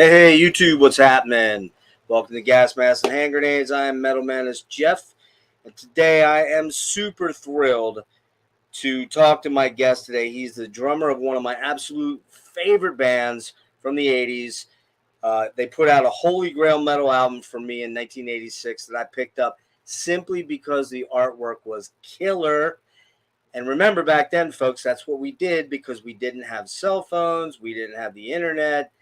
Hey, YouTube, what's happening? Welcome to Gas Masks and Hand Grenades. I am Metal Menace Jeff, and today I am super thrilled to talk to my guest today. He's the drummer of one of my absolute favorite bands from the 80s. They put out a Holy Grail metal album for me in 1986 that I picked up simply because the artwork was killer. And remember, back then, folks, that's what we did because we didn't have cell phones, we didn't have the internet.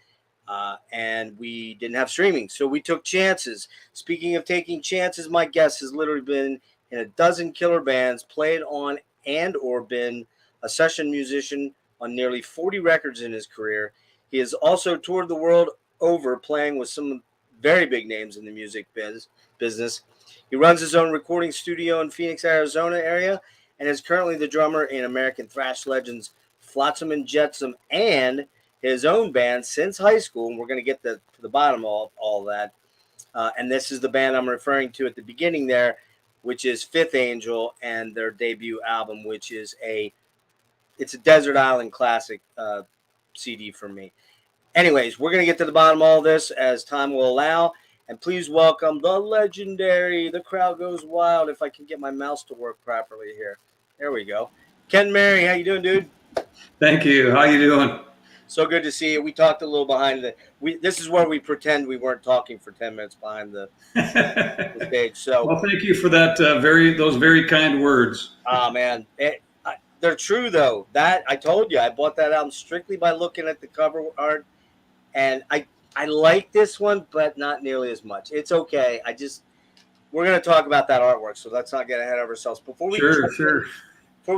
And we didn't have streaming, so we took chances. Speaking of taking chances, my guest has literally been in a dozen killer bands, played on and or been a session musician on nearly 40 records in his career. He has also toured the world over, playing with some very big names in the music business. He runs his own recording studio in Phoenix, Arizona area, and is currently the drummer in American thrash legends Flotsam Jetsam and his own band since high school, and we're going to get to the bottom of all that. And this is the band I'm referring to at the beginning there, which is Fifth Angel, and their debut album, which is it's a Desert Island classic CD for me. Anyways, we're going to get to the bottom of all this as time will allow. And please welcome the legendary, the crowd goes wild, if I can get my mouse to work properly here. There we go. Ken Mary, how you doing, dude? Thank you. How you doing? So good to see you. We talked a little behind this is where we pretend we weren't talking for 10 minutes behind the stage. So, well, thank you for that. Those very kind words. Oh man, they're true though. That I told you, I bought that album strictly by looking at the cover art, and I like this one, but not nearly as much. It's okay. We're gonna talk about that artwork, so let's not get ahead of ourselves. Before we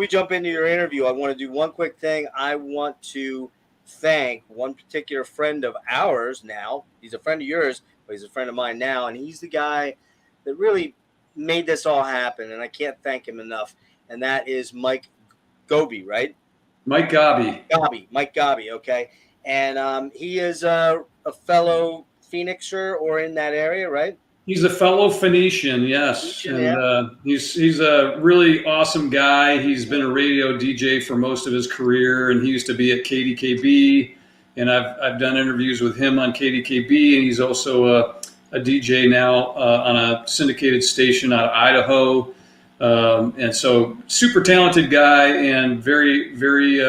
jump into your interview, I want to do one quick thing. I want to thank one particular friend of ours now. He's a friend of yours, but he's a friend of mine now, and he's the guy that really made this all happen, and I can't thank him enough, and that is Mike Goby, right? Mike Goby. Mike Goby, okay. And he is a fellow Phoenixer or in that area, right? He's a fellow Phoenician, yes. He's a really awesome guy. He's been a radio DJ for most of his career, and he used to be at KDKB, and I've done interviews with him on KDKB, and he's also a DJ now on a syndicated station out of Idaho. And so super talented guy, and very, very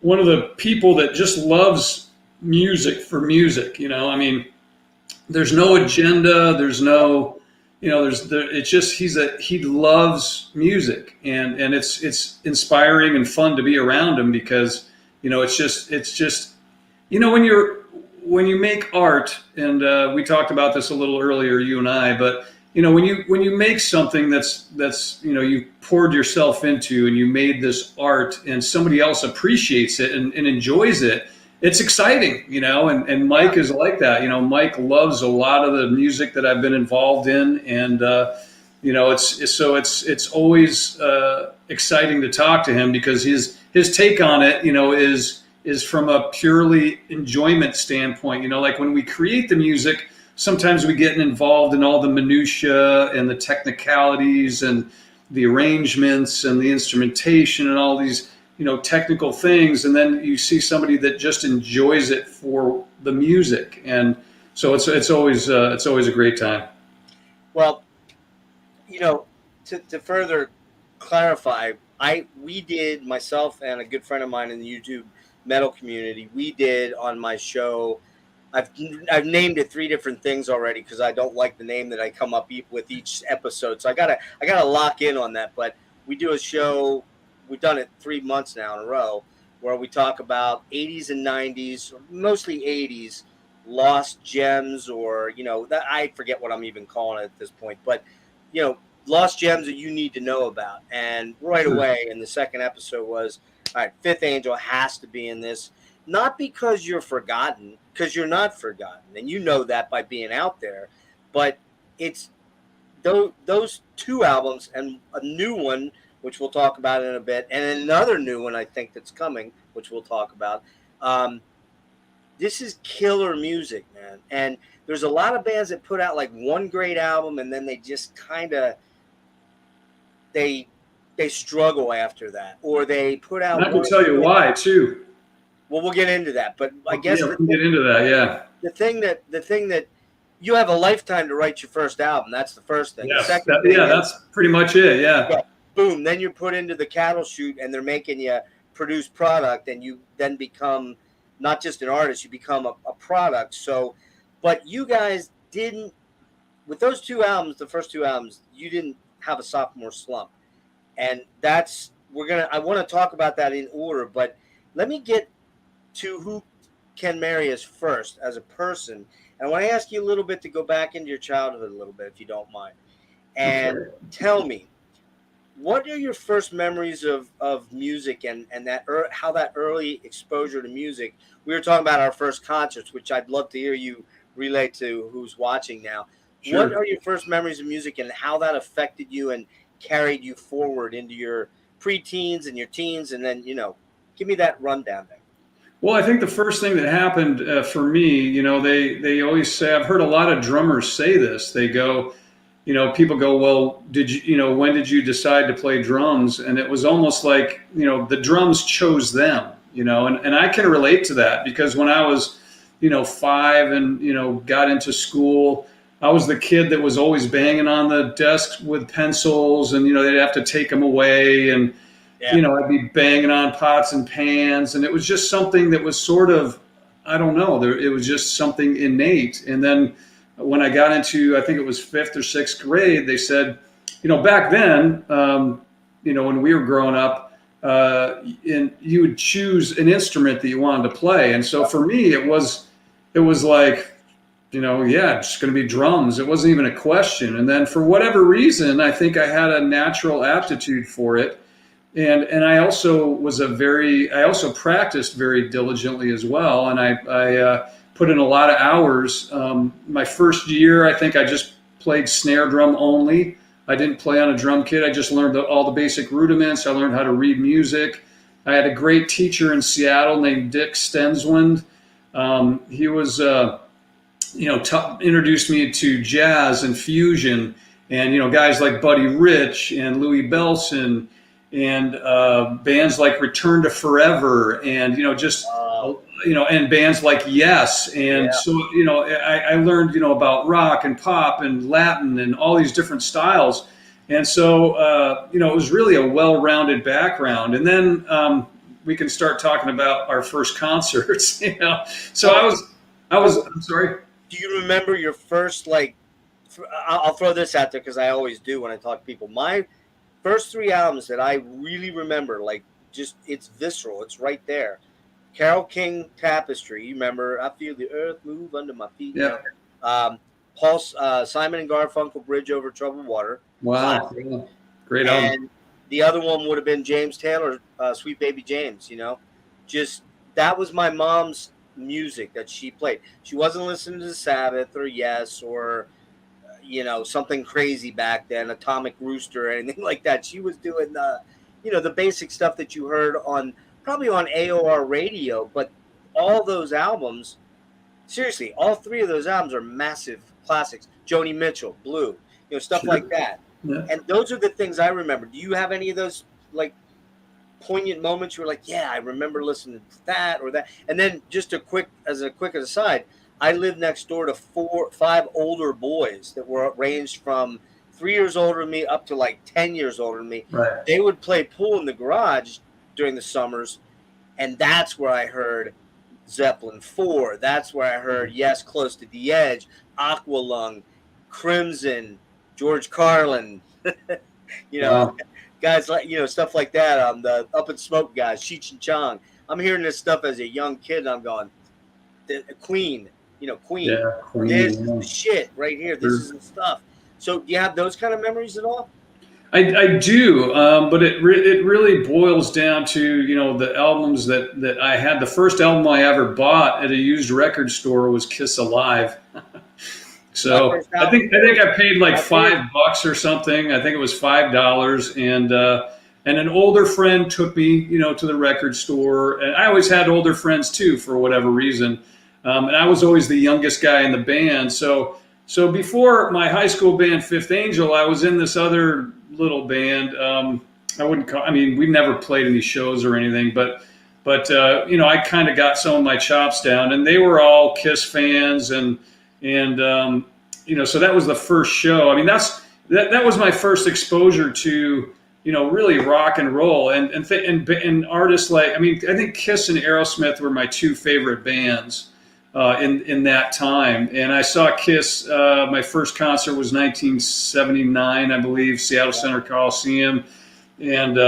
one of the people that just loves music for music. You know, I mean, there's no agenda. There's no, it's just he loves music, and it's inspiring and fun to be around him because it's just when you make art, and we talked about this a little earlier, you and I, but when you make something that's you poured yourself into, and you made this art, and somebody else appreciates it and enjoys it, it's exciting, and Mike is like that. Mike loves a lot of the music that I've been involved in, and it's always exciting to talk to him because his take on it, is from a purely enjoyment standpoint. Like when we create the music, sometimes we get involved in all the minutia and the technicalities and the arrangements and the instrumentation and all these technical things, and then you see somebody that just enjoys it for the music, and so it's always a great time. Well, to further clarify, we did, myself and a good friend of mine in the YouTube metal community, we did on my show. I've named it 3 different things already because I don't like the name that I come up with each episode. So I gotta lock in on that. But we do a show. We've done it 3 months now in a row, where we talk about 80s and 90s, mostly 80s, lost gems, or that I forget what I'm even calling it at this point. But lost gems that you need to know about. And right away, in the second episode was, all right, Fifth Angel has to be in this. Not because you're forgotten, because you're not forgotten, and you know that by being out there, but it's those 2 albums and a new one, which we'll talk about in a bit, and another new one I think that's coming, which we'll talk about. This is killer music, man. And there's a lot of bands that put out like one great album, and then they just kind of they struggle after that, or they put out. And I can tell you why too. Well, we'll get into that, but I guess we'll get into that. Yeah. The thing that you have a lifetime to write your first album. That's the first thing. Yes. The second thing that's pretty much it. Yeah. Boom. Then you're put into the cattle chute, and they're making you produce product, and you then become not just an artist, you become a product. So, but you guys didn't, with those two albums, the first two albums, you didn't have a sophomore slump. And I want to talk about that in order, but let me get to who Ken Mary is first as a person. And I want to ask you a little bit to go back into your childhood a little bit, if you don't mind. And tell me, what are your first memories of music and that how that early exposure to music? We were talking about our first concerts, which I'd love to hear you relay to who's watching now. Sure. What are your first memories of music and how that affected you and carried you forward into your preteens and your teens? And then, give me that rundown there. Well, I think the first thing that happened for me, they always say, I've heard a lot of drummers say this. They go, people go, well, when did you decide to play drums? And it was almost like, the drums chose them, and I can relate to that because when I was, 5 and, got into school, I was the kid that was always banging on the desk with pencils and, they'd have to take them away and, I'd be banging on pots and pans, and it was just something that was sort of, I don't know, it was just something innate. And then when I got into, I think it was 5th or 6th grade, they said, back then, when we were growing up, and you would choose an instrument that you wanted to play. And so for me, it was like, it's just going to be drums. It wasn't even a question. And then for whatever reason, I think I had a natural aptitude for it. And I also I also practiced very diligently as well. And I put in a lot of hours. My first year, I think I just played snare drum only. I didn't play on a drum kit. I just learned all the basic rudiments. I learned how to read music. I had a great teacher in Seattle named Dick Stenswind. He was, introduced me to jazz and fusion and, guys like Buddy Rich and Louis Bellson and bands like Return to Forever and, and bands like Yes. And so, I learned, about rock and pop and Latin and all these different styles. And so, it was really a well-rounded background. And then we can start talking about our first concerts, So I'm sorry. Do you remember your first, I'll throw this out there because I always do when I talk to people. My first 3 albums that I really remember, it's visceral. It's right there. Carole King, Tapestry. You remember, I feel the earth move under my feet. Yeah. Simon and Garfunkel, Bridge Over Troubled Water. Wow. Great album. And the other one would have been James Taylor, Sweet Baby James, Just, that was my mom's music that she played. She wasn't listening to Sabbath or Yes or something crazy back then, Atomic Rooster or anything like that. She was doing the basic stuff that you heard probably on AOR radio. But all those albums, seriously, all 3 of those albums are massive classics. Joni Mitchell, Blue, stuff like that. Yeah. And those are the things I remember. Do you have any of those poignant moments you were like, I remember listening to that or that? And then just a quick aside, I lived next door to 5 older boys that were ranged from 3 years older than me up to 10 years older than me. Right. They would play pool in the garage during the summers, and that's where I heard Zeppelin 4. That's where I heard Yes, Close to the Edge, Aqualung, Crimson, George Carlin, Wow. guys stuff like that. The Up in Smoke guys, Cheech and Chong. I'm hearing this stuff as a young kid, and I'm going, Queen. Queen. Yeah, Queen. This is the shit right here. This is the stuff. So do you have those kind of memories at all? I do, but it really boils down to, the albums that I had. The first album I ever bought at a used record store was Kiss Alive. So I think I paid $5 or something. I think it was $5, and an older friend took me, to the record store, and I always had older friends too for whatever reason. And I was always the youngest guy in the band. So before my high school band, Fifth Angel, I was in this other little band. We never played any shows or anything, but But I kind of got some of my chops down, and they were all Kiss fans, and so that was the first show. I mean, that was my first exposure to really rock and roll, and artists like, I mean, I think Kiss and Aerosmith were my two favorite bands in that time. And I saw Kiss. My first concert was 1979, I believe, Seattle Center Coliseum, and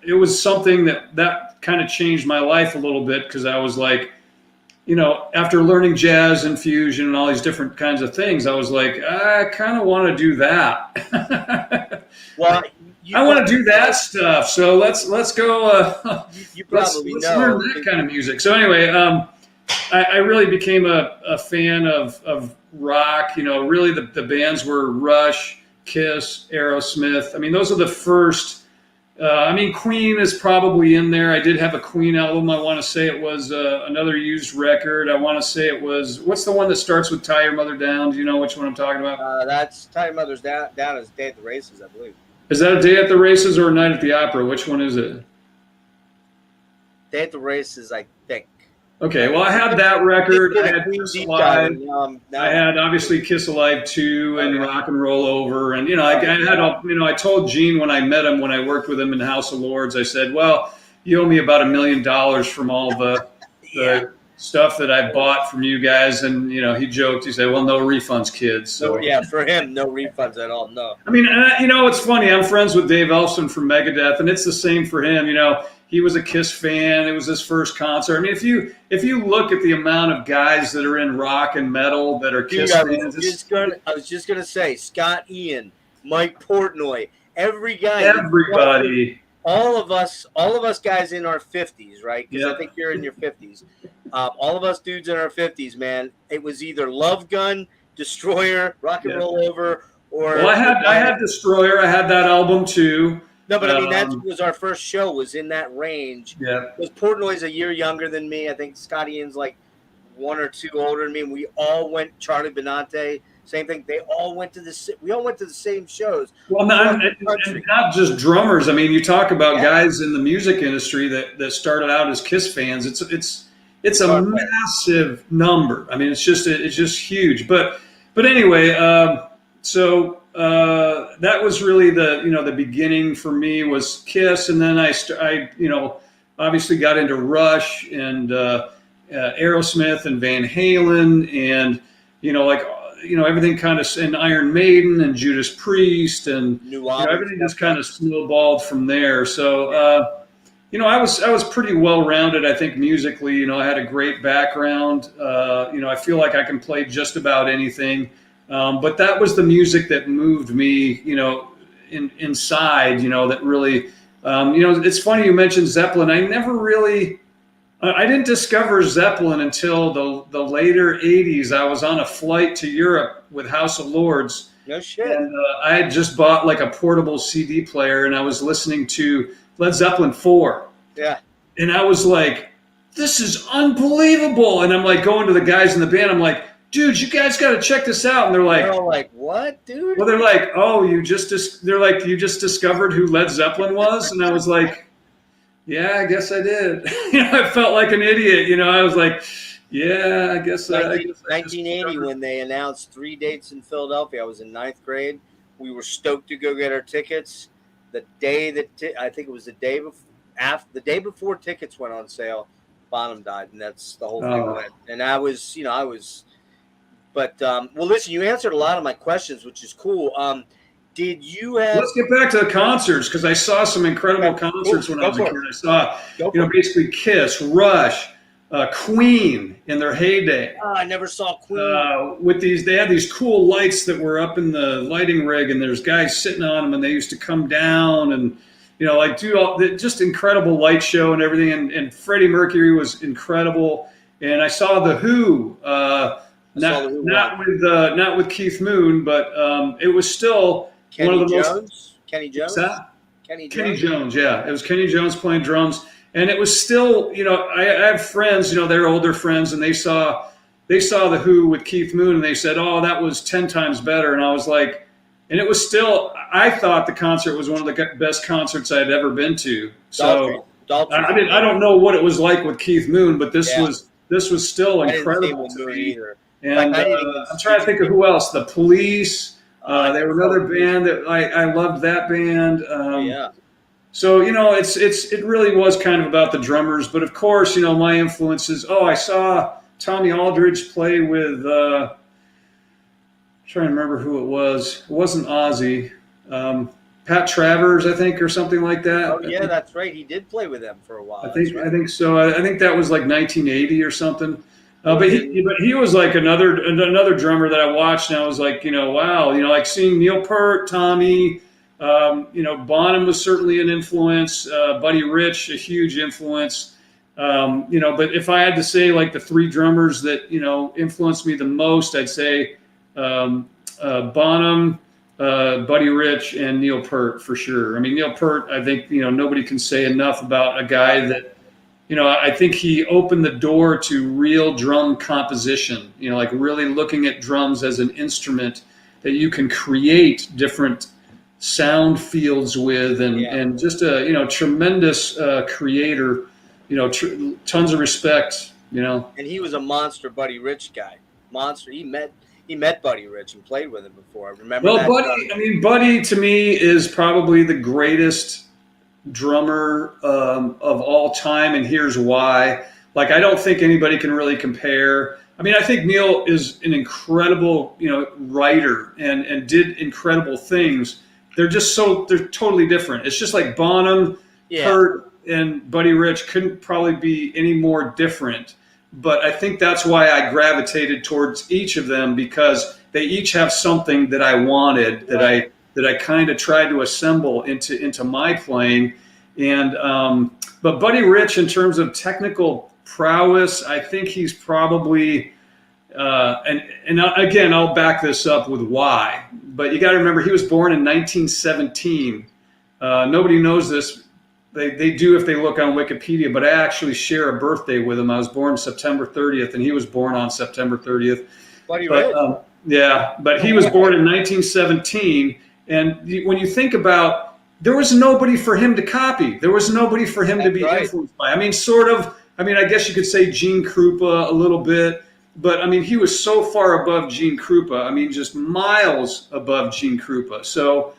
it was something that kind of changed my life a little bit, because I was like, after learning jazz and fusion and all these different kinds of things, I was like, I kind of want to do that. Well, I want to do that stuff. So let's go. You probably let's learn that kind of music. So anyway, I really became a fan of rock. Really the bands were Rush, Kiss, Aerosmith. I mean, those are the first. Queen is probably in there. I did have a Queen album. I want to say it was Another Used Record. I want to say it was, what's the one that starts with Tie Your Mother Down? Do you know which one I'm talking about? That's Tie Your Mother's Down is Day at the Races, I believe. Is that A Day at the Races or A Night at the Opera? Which one is it? Day at the Races, I think. Okay, well, I had that record. I had Kiss Alive. I had obviously Kiss Alive 2 and Rock and Roll Over, and I told Gene when I met him, when I worked with him in House of Lords, I said, "Well, you owe me about $1 million from all the stuff that I bought from you guys," and he joked. He said, "Well, no refunds, kids." So yeah, for him, no refunds at all. No. I mean, it's funny. I'm friends with Dave Ellefson from Megadeth, and it's the same for him. He was a Kiss fan. It was his first concert. I mean, if you look at the amount of guys that are in rock and metal that are Kiss fans, I was just gonna say Scott Ian, Mike Portnoy, everybody, all of us guys in our 50s, right? Because I think you're in your 50s. All of us dudes in our 50s, man. It was either Love Gun, Destroyer, Rock and Roll Over, or. Well, I had Destroyer. I had that album too. No, but I mean, that was our first show, was in that range. Yeah. Because Portnoy's a year younger than me. I think Scott Ian's like 1 or 2 older than me. And we all went, Charlie Benante, same thing. We all went to the same shows. Well, not just drummers. I mean, you talk about guys in the music industry that started out as Kiss fans. It's a massive number. I mean, it's just huge. But anyway, so that was really the beginning for me was Kiss, and then I obviously got into Rush and Aerosmith and Van Halen, and everything kind of, and Iron Maiden and Judas Priest, and everything just kind of snowballed from there. So I was pretty well rounded, I think, musically. I had a great background. I feel like I can play just about anything. But that was the music that moved me, inside, that really, it's funny you mentioned Zeppelin. I never really, I didn't discover Zeppelin until the later 80s. I was on a flight to Europe with House of Lords. No shit. And I had just bought like a portable CD player, and I was listening to Led Zeppelin 4. Yeah. And I was like, this is unbelievable. And I'm like going to the guys in the band. I'm like, dude, you guys got to check this out. And they're like, what, dude? Well, they're like, oh, you just discovered who Led Zeppelin was? And I was like, yeah, I guess I did. I felt like an idiot. I was like, yeah, I guess. 1980, when they announced 3 dates in Philadelphia, I was in 9th grade. We were stoked to go get our tickets. The day I think it was the day before tickets went on sale, Bonham died, and that's the whole thing went. And I was. But, well, listen, you answered a lot of my questions, which is cool. Did you have... Let's get back to the concerts, because I saw some incredible concerts when I was a kid. I saw, basically Kiss, Rush, Queen in their heyday. I never saw Queen. They had these cool lights that were up in the lighting rig, and there's guys sitting on them, and they used to come down and, just incredible light show and everything. And Freddie Mercury was incredible. And I saw The Who... Not with Keith Moon, but it was still one of the most. Kenny Jones. Kenny Jones, yeah, it was Kenny Jones playing drums, and it was still. I have friends, they're older friends, and they saw The Who with Keith Moon, and they said, "Oh, that was 10 times better," and I was like, And it was still, I thought the concert was one of the best concerts I had ever been to. So I don't know what it was like with Keith Moon, but this was still incredible to me. Either. And I'm trying to think of who else. The Police. They were another band that I loved that band. So, it really was kind of about the drummers. But, of course, my influences. I saw Tommy Aldridge play with, I'm trying to remember who it was. It wasn't Ozzy. Pat Travers, I think, or something like that. Oh, yeah, that's right. He did play with them for a while. I think so. I think that was like 1980 or something. But he was like another drummer that I watched, and I was like, wow, like seeing Neil Peart, Tommy, Bonham was certainly an influence. Buddy Rich, a huge influence. But if I had to say like the three drummers that influenced me the most, I'd say Bonham, Buddy Rich, and Neil Peart for sure. I mean, Neil Peart, I think nobody can say enough about a guy that. I think he opened the door to real drum composition, like really looking at drums as an instrument that you can create different sound fields with, and just a, tremendous creator, tons of respect, And he was a monster Buddy Rich guy. Monster. He met Buddy Rich and played with him before. I remember that. Buddy to me is probably the greatest drummer of all time, and here's why. Like, I don't think anybody can really compare. I mean, I think Neil is an incredible, writer and did incredible things. They're totally different. It's just like Bonham, Peart, and Buddy Rich couldn't probably be any more different. But I think that's why I gravitated towards each of them, because they each have something that I wanted, that I kind of tried to assemble into my playing. And but Buddy Rich, in terms of technical prowess, I think he's probably and again, I'll back this up with why. But you got to remember, he was born in 1917. Nobody knows this. They do if they look on Wikipedia, but I actually share a birthday with him. I was born September 30th, and he was born on September 30th. Buddy Rich. But he was born in 1917. And when you think about, there was nobody for him to copy. There was nobody for him to be influenced by. I mean, I guess you could say Gene Krupa a little bit, but I mean, he was so far above Gene Krupa. I mean, just miles above Gene Krupa. So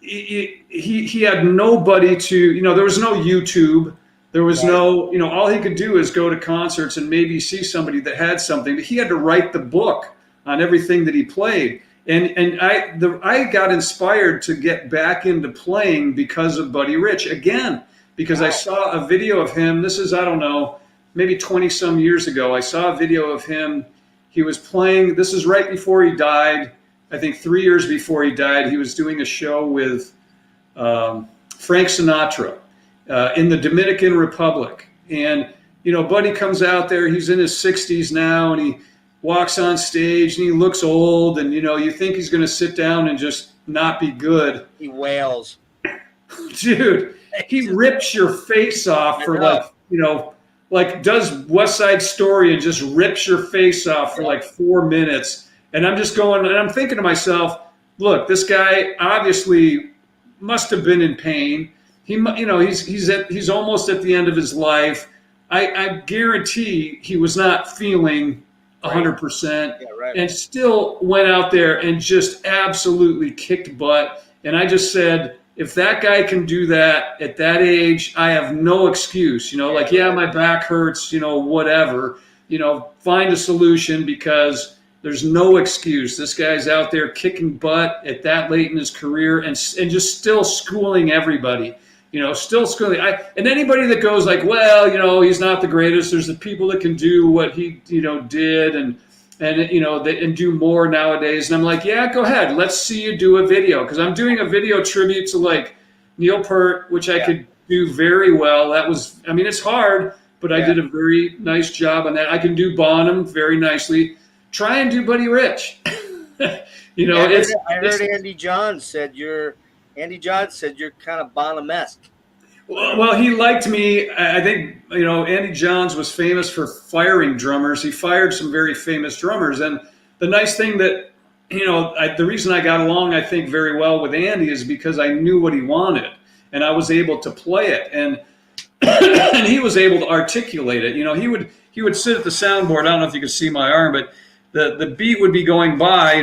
he had nobody to, there was no YouTube. There was no, all he could do is go to concerts and maybe see somebody that had something, but he had to write the book on everything that he played. And I got inspired to get back into playing because of Buddy Rich again, because I saw a video of him. This is, I don't know, maybe 20 some years ago. I saw a video of him. He was playing. This is right before he died. I think 3 years before he died, he was doing a show with Frank Sinatra in the Dominican Republic. And, Buddy comes out there. He's in his 60s now, and he walks on stage, and he looks old, and, you think he's going to sit down and just not be good. He wails. Dude, he rips your face off for like does West Side Story and just rips your face off for like 4 minutes. And I'm just going, and I'm thinking to myself, look, this guy obviously must have been in pain. He's almost at the end of his life. I guarantee he was not feeling 100%, and still went out there and just absolutely kicked butt. And I just said, if that guy can do that at that age, I have no excuse. My back hurts, whatever. Find a solution, because there's no excuse. This guy's out there kicking butt at that late in his career, and just still schooling everybody. Still schooling. And anybody that goes like, well, he's not the greatest. There's the people that can do what he, did and do more nowadays. And I'm like, yeah, go ahead. Let's see you do a video. Because I'm doing a video tribute to like Neil Peart, which I could do very well. It's hard, but I did a very nice job on that. I can do Bonham very nicely. Try and do Buddy Rich. I heard Andy Johns said you're kind of Bonham-esque. Well, he liked me. I think, Andy Johns was famous for firing drummers. He fired some very famous drummers. And the nice thing that the reason I got along, I think, very well with Andy is because I knew what he wanted, and I was able to play it, and and he was able to articulate it. He would sit at the soundboard. I don't know if you could see my arm, but the beat would be going by.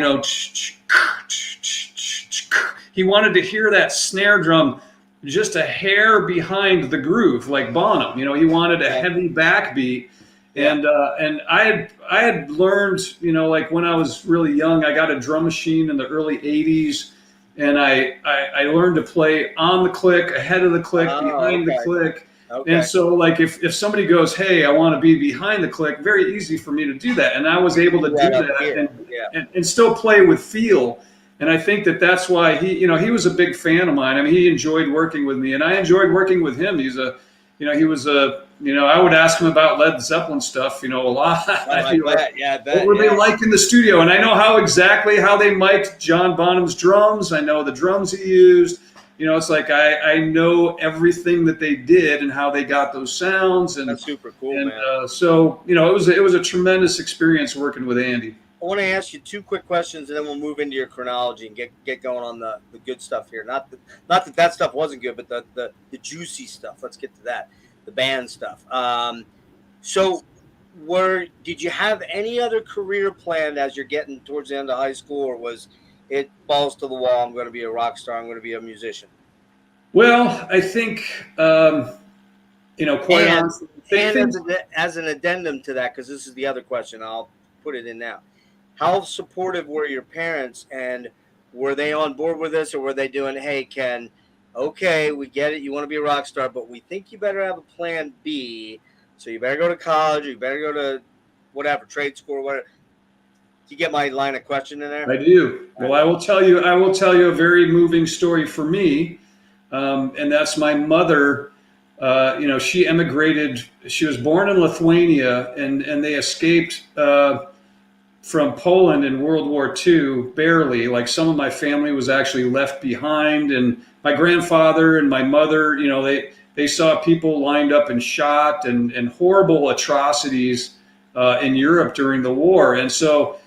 He wanted to hear that snare drum just a hair behind the groove, like Bonham. He wanted a heavy backbeat. And I had learned, like when I was really young, I got a drum machine in the early 80s, and I learned to play on the click, ahead of the click, behind the click. Okay. And so like if somebody goes, hey, I want to be behind the click, very easy for me to do that. And I was able to do that and still play with feel. And I think that's why he was a big fan of mine. I mean, he enjoyed working with me, and I enjoyed working with him. I would ask him about Led Zeppelin stuff, a lot. I bet. What were they like in the studio? And I know how they mic'd John Bonham's drums. I know the drums he used. It's like I know everything that they did and how they got those sounds. And that's super cool, man. So it was a tremendous experience working with Andy. I want to ask you 2 quick questions, and then we'll move into your chronology and get going on the good stuff here. Not that stuff wasn't good, but the juicy stuff. Let's get to that. The band stuff. So did you have any other career planned as you're getting towards the end of high school, or was it balls to the wall, I'm going to be a rock star, I'm going to be a musician? Well, I think, quite honestly. As an addendum to that, because this is the other question, I'll put it in now. How supportive were your parents, and were they on board with this, or were they doing, hey, Ken, okay, we get it, you want to be a rock star, but we think you better have a plan B, so you better go to college, or you better go to whatever, trade school, or whatever. Do you get my line of question in there? I do. Well, I will tell you a very moving story for me, and that's my mother. She emigrated. She was born in Lithuania, and they escaped from Poland in World War II, barely. Like, some of my family was actually left behind, and my grandfather and my mother, they saw people lined up and shot, and horrible atrocities in Europe during the war. And so,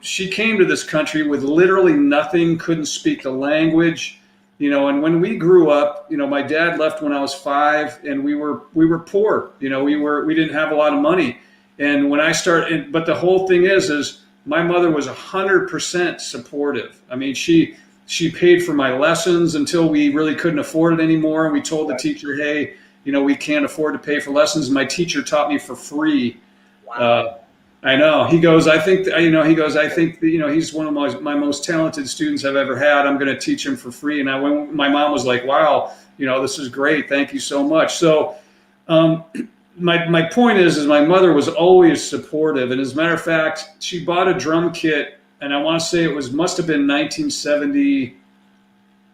she came to this country with literally nothing, couldn't speak the language, and when we grew up, my dad left when I was 5, and we were poor, we didn't have a lot of money. And when I started, but the whole thing is my mother was 100% supportive. I mean, she paid for my lessons until we really couldn't afford it anymore. And we told the teacher, hey, we can't afford to pay for lessons. And my teacher taught me for free. Wow. I know. He goes, I think he's one of my most talented students I've ever had. I'm going to teach him for free. And my mom was like, wow, this is great. Thank you so much. So, my point is my mother was always supportive, and as a matter of fact, she bought a drum kit, and I want to say must have been 1970,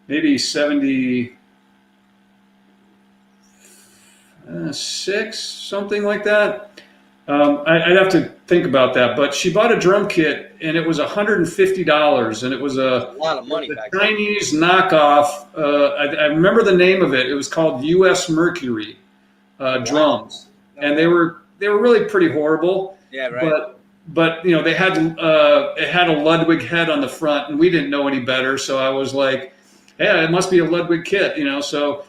maybe 76, something like that. I'd have to think about that, but she bought a drum kit, and it was $150, and it was a lot of money. Chinese knockoff. I remember the name of it. It was called U.S. Mercury drums. And they were really pretty horrible. Yeah, right. But they had it had a Ludwig head on the front, and we didn't know any better. So I was like, yeah, it must be a Ludwig kit, So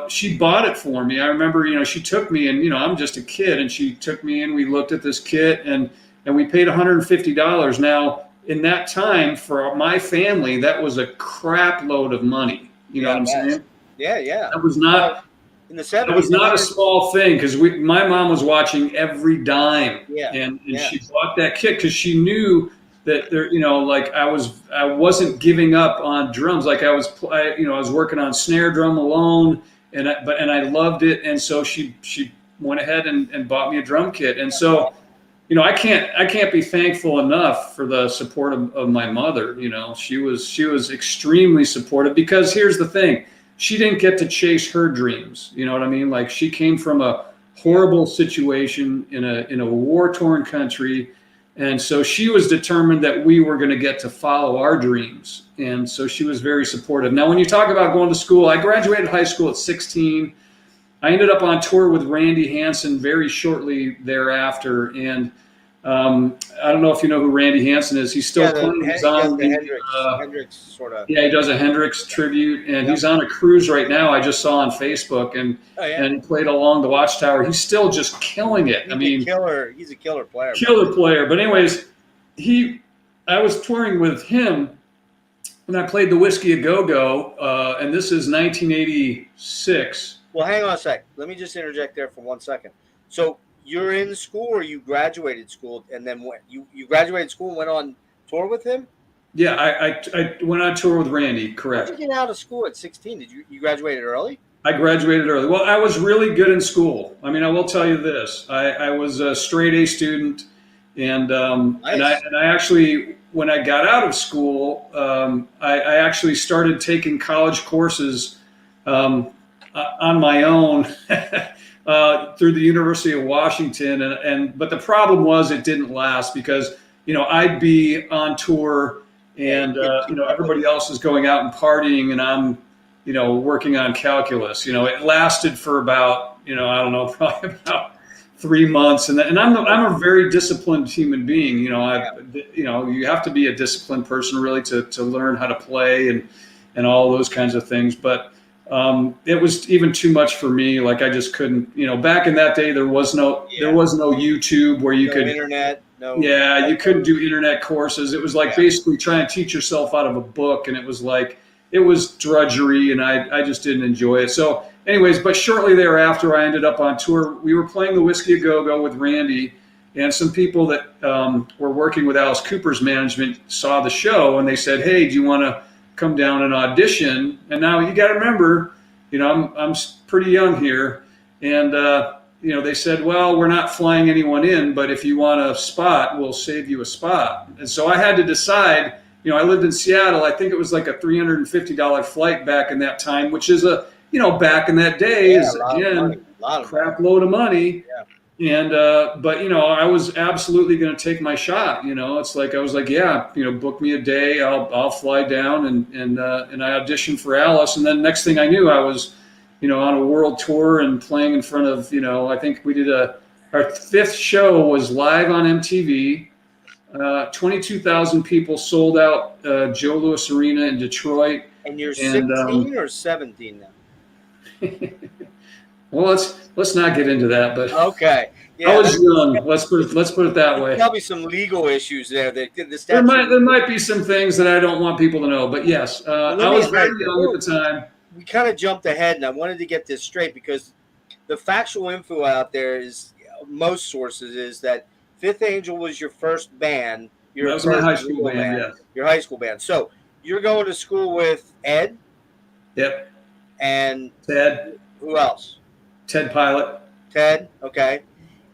she bought it for me. I remember, she took me, and I'm just a kid, and she took me in. We looked at this kit, and we paid $150. Now, in that time, for my family, that was a crap load of money. You know what I'm saying? Yeah. That was not. In the 70s, it was not a small thing, because my mom was watching every dime, and she bought that kit because she knew that there, like I wasn't giving up on drums. Like I was working on snare drum alone, and I loved it, and so she went ahead and bought me a drum kit, and so I can't be thankful enough for the support of my mother. She was extremely supportive, because here's the thing. She didn't get to chase her dreams. You know what I mean? Like, she came from a horrible situation in a war-torn country. And so she was determined that we were going to get to follow our dreams. And so she was very supportive. Now, when you talk about going to school, I graduated high school at 16. I ended up on tour with Randy Hansen very shortly thereafter. And I don't know if you know who Randy Hansen is. He's still playing. He's on the Hendrix sort of. Yeah, he does a Hendrix tribute, and he's on a cruise right now. I just saw on Facebook, and he played along the Watchtower. He's still just killing it. He's a killer player. Killer player. But anyways, I was touring with him, and I played the Whiskey a Go-Go, and this is 1986. Well, hang on a sec. Let me just interject there for 1 second. So you're in school, or you graduated school, and then you graduated school and went on tour with him? Yeah, I went on tour with Randy, correct. How did you get out of school at 16? Did you graduated early? I graduated early. Well, I was really good in school. I mean, I will tell you this. I was a straight A student, and nice. and I actually, when I got out of school, I actually started taking college courses on my own through the University of Washington, but the problem was it didn't last because I'd be on tour. And, everybody else is going out and partying, and I'm, working on calculus. It lasted for about, I don't know, probably about 3 months. And I'm a very disciplined human being. You have to be a disciplined person really to learn how to play and all those kinds of things. But it was even too much for me. Like I just couldn't, back in that day, there was no YouTube where you could internet. No, you couldn't do internet courses. It was like basically trying to teach yourself out of a book, and it was drudgery, and I just didn't enjoy it. So anyways, but shortly thereafter, I ended up on tour. We were playing the Whiskey a Go-Go with Randy, and some people that were working with Alice Cooper's management saw the show, and they said, "Hey, do you want to come down and audition?" And now you got to remember, I'm pretty young here, and they said, "Well, we're not flying anyone in, but if you want a spot, we'll save you a spot." And so I had to decide. I lived in Seattle. I think it was like a $350 flight back in that time, which is back in that day is again a crap load of money. Yeah. And but I was absolutely going to take my shot. It's like I was like, book me a day. I'll fly down and I auditioned for Alice, and then next thing I knew, I was on a world tour and playing in front of, I think we did our fifth show was live on MTV. 22,000 people, sold out Joe Louis Arena in Detroit. And you're 16 or 17 now? Well, let's not get into that. But okay, I was young. Let's put it that way. There'll be some legal isses there. There might be some things that I don't want people to know. But yes, I was very young at the time. We kind of jumped ahead, and I wanted to get this straight because the factual info out there is most sources is that Fifth Angel was your first band. That was my high school band. Yes. Your high school band. So you're going to school with Ed. Yep. And Ted. Who else? Ted Pilot. Ted. Okay.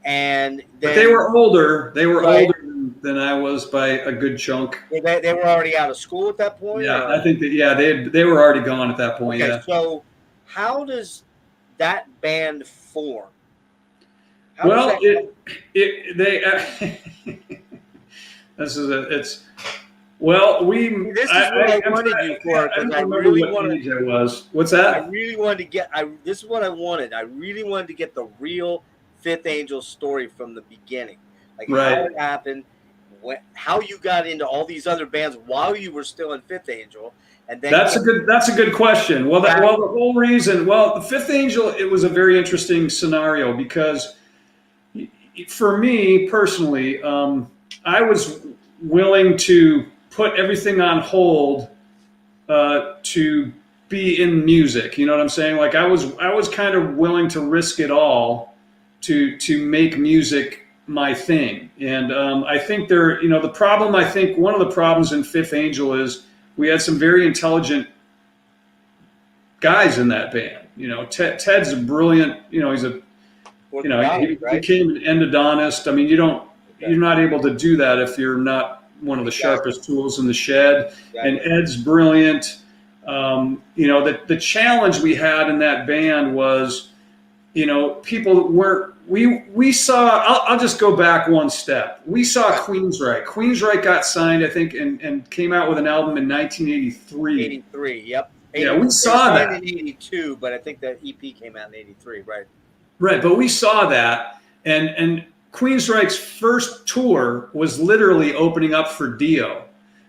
And but they were older. They were older than I was by a good chunk. They were already out of school at that point. Yeah, I think that they were already gone at that point. Okay, yeah. So how does that band form? Well, this is what I wanted you for because I really wanted. It was. What's that? I really wanted to get. This is what I wanted. I really wanted to get the real Fifth Angel story from the beginning, like how it happened, how you got into all these other bands while you were still in Fifth Angel. And then that's a good question. Well, the whole reason. Well, the Fifth Angel, it was a very interesting scenario because. For me personally, I was willing to put everything on hold to be in music. You know what I'm saying? Like I was kind of willing to risk it all to make music my thing. And I think the problem. I think one of the problems in Fifth Angel is we had some very intelligent guys in that band. Ted's a brilliant. He's a he became an endodontist. I mean, you're not able to do that if you're not one of the sharpest tools in the shed. And Ed's brilliant. The challenge we had in that band was, people weren't. We saw. I'll just go back one step. We saw Queensryche. Queensryche got signed, I think, and came out with an album in 1983. 83. Yep. We saw that in 82, but I think the EP came out in 83. Right. Right, but we saw that, and Queensryche's first tour was literally opening up for Dio.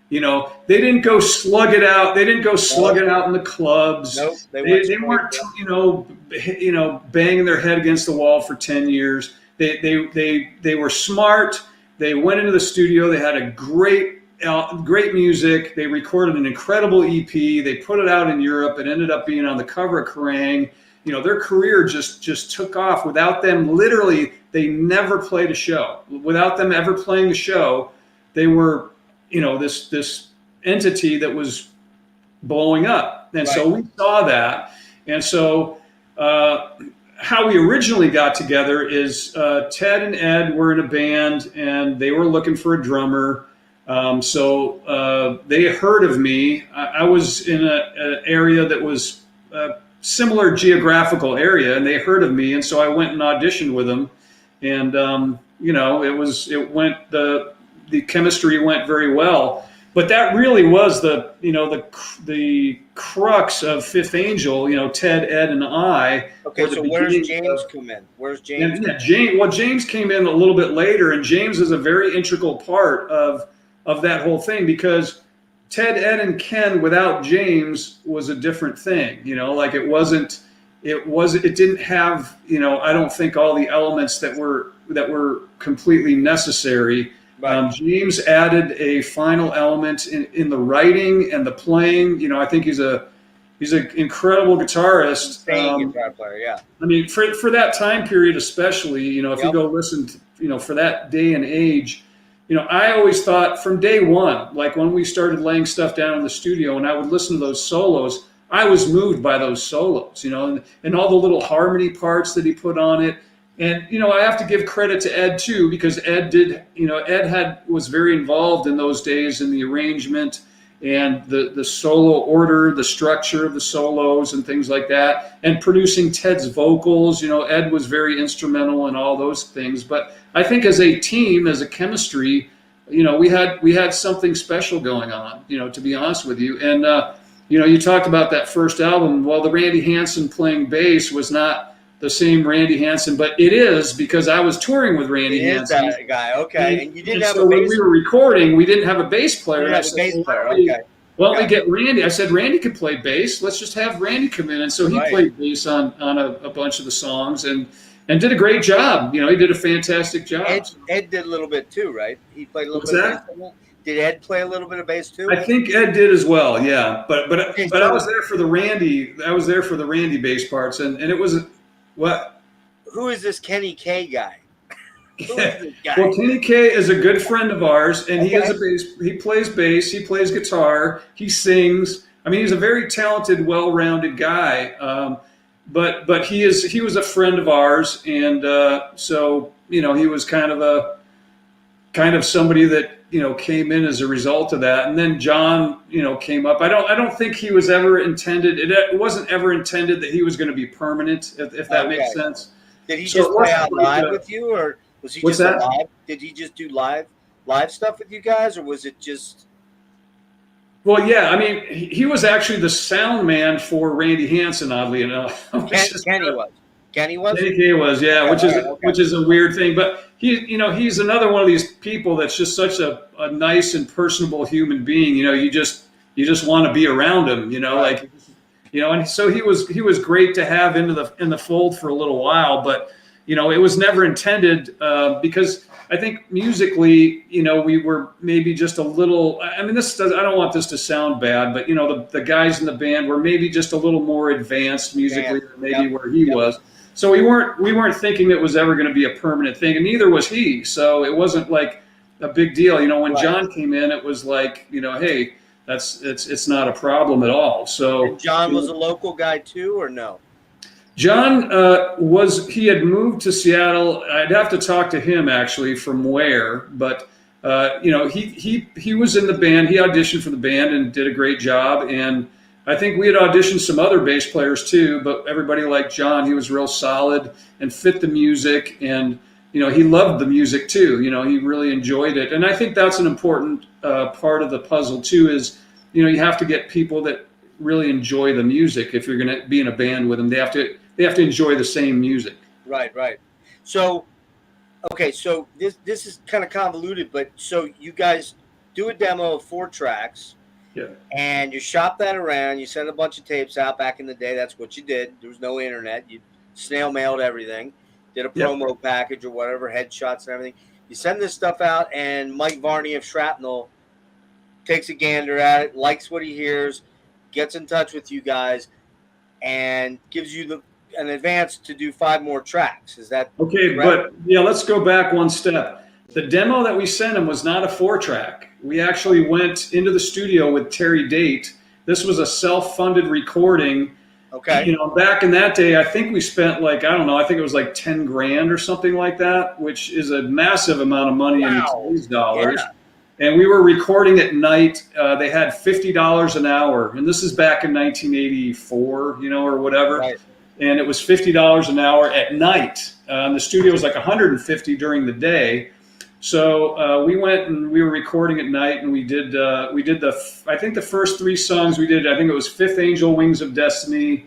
You know, they didn't go slug it out. They didn't go slug it out in the clubs. Nope, they weren't, you know, banging their head against the wall for 10 years. They were smart. They went into the studio. They had a great music. They recorded an incredible EP. They put it out in Europe. It ended up being on the cover of Kerrang. You know, their career just took off. Without them, literally, they never played a show. Without them ever playing a show, they were, you know, this entity that was blowing up. And so we saw that. And so how we originally got together is Ted and Ed were in a band, and they were looking for a drummer. So they heard of me. I was in an area that was similar geographical area, and they heard of me, and so I went and auditioned with them, and you know, the chemistry went very well. But that really was the crux of Fifth Angel, you know, Ted, Ed, and I. Okay, so where's James come in? Where's James? James came in a little bit later, and James is a very integral part of that whole thing, because Ted, Ed, and Ken without James was a different thing. You know, like it didn't have, you know, I don't think all the elements that were completely necessary. Right. James added a final element in the writing and the playing. You know, I think he's an incredible guitarist. Guitar player, yeah. I mean, for that time period especially, you know, if you go listen to, you know, for that day and age, you know, I always thought from day one, like when we started laying stuff down in the studio and I would listen to those solos, I was moved by those solos, you know, and all the little harmony parts that he put on it. And, you know, I have to give credit to Ed too, because Ed was very involved in those days in the arrangement and the solo order, the structure of the solos and things like that, and producing Ted's vocals. You know, Ed was very instrumental in all those things. But I think as a team, as a chemistry, you know, we had something special going on, you know, to be honest with you. And, you know, you talked about that first album. Well, the Randy Hansen playing bass was not the same Randy Hansen, but it is, because I was touring with Randy Hansen. That guy, okay. And you didn't have so when we were recording, we didn't have a bass player. You didn't have a bass player, okay. Well, we get Randy. I said, Randy could play bass. Let's just have Randy come in. And so he played bass on a bunch of the songs and did a great job. You know, he did a fantastic job. Ed did a little bit too, right? He played a little bit of bass. Did Ed play a little bit of bass too? I think Ed did as well, yeah. But I was there for the Randy. I was there for the Randy bass parts, and it was what? Who is this Kenny K guy? Who is this guy? Well, Kenny K is a good friend of ours, and he is a bass. He plays bass. He plays guitar. He sings. I mean, he's a very talented, well-rounded guy. But he was a friend of ours, and so you know, he was kind of somebody that, you know, came in as a result of that. And then John, you know, came up. I don't think he was ever intended. It wasn't ever intended that he was going to be permanent, if that makes sense. Did he just play out live with you, or was he just live? Did he just do live stuff with you guys, or was it just? Well, yeah. I mean, he was actually the sound man for Randy Hansen, oddly enough. Kenny was? Kenny K was, yeah, which is a weird thing. But he's another one of these people that's just such a nice and personable human being. You know, you just want to be around him, you know, like, you know, and so he was great to have in the fold for a little while, but, you know, it was never intended because I think musically, you know, we were maybe just a little, I mean, I don't want this to sound bad, but, you know, the guys in the band were maybe just a little more advanced musically than maybe where he was. So we weren't thinking it was ever going to be a permanent thing, and neither was he. So it wasn't like a big deal. You know, when John came in, it was like, you know, hey, it's not a problem at all. So and John was a local guy too, or no? John he had moved to Seattle. I'd have to talk to him actually from where, but you know, he was in the band. He auditioned for the band and did a great job. And I think we had auditioned some other bass players too, but everybody liked John. He was real solid and fit the music, and you know, he loved the music too. You know, he really enjoyed it, and I think that's an important part of the puzzle too. Is, you know, you have to get people that really enjoy the music. If you're going to be in a band with them, they have to enjoy the same music. Right. So Okay, so this is kind of convoluted, but so you guys do a demo of 4 tracks, Yeah. and you shop that around. You send a bunch of tapes out. Back in the day, that's what you did. There was no internet. You snail mailed everything, did a Yep. promo package or whatever, headshots and everything. You send this stuff out, and Mike Varney of Shrapnel takes a gander at it, likes what he hears, gets in touch with you guys, and gives you an advance to do 5 more tracks. Is that Okay? correct? But yeah, let's go back one step. The demo that we sent him was not a 4-track. We actually went into the studio with Terry Date. This was a self-funded recording. Okay. You know, back in that day, I think we spent like, I don't know, I think it was like 10 grand or something like that, which is a massive amount of money in today's dollars. Yeah. And we were recording at night. They had $50 an hour. And this is back in 1984, you know, or whatever. Right. And it was $50 an hour at night. The studio was like 150 during the day. So we went and we were recording at night, and we did I think the first 3 songs we did, I think it was Fifth Angel, Wings of Destiny.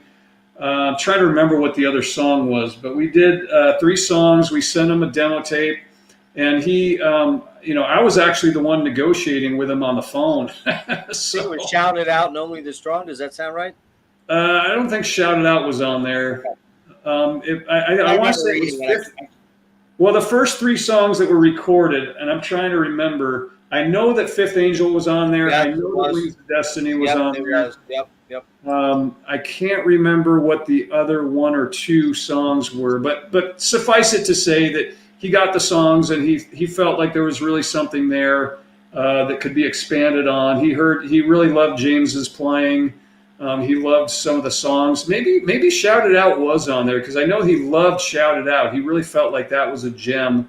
I'm trying to remember what the other song was, but we did 3 songs. We sent him a demo tape, and he, you know, I was actually the one negotiating with him on the phone. So it was Shout It Out and Only the Strong. Does that sound right? I don't think Shout It Out was on there. I want to say it was Fifth. Well, the first 3 songs that were recorded, and I'm trying to remember, I know that Fifth Angel was on there. Yep, I know that Wings of Destiny was on there. Yep. I can't remember what the other 1 or 2 songs were, but suffice it to say that he got the songs, and he felt like there was really something there that could be expanded on. He really loved James's playing. He loved some of the songs. Maybe Shout It Out was on there, because I know he loved Shout It Out. He really felt like that was a gem.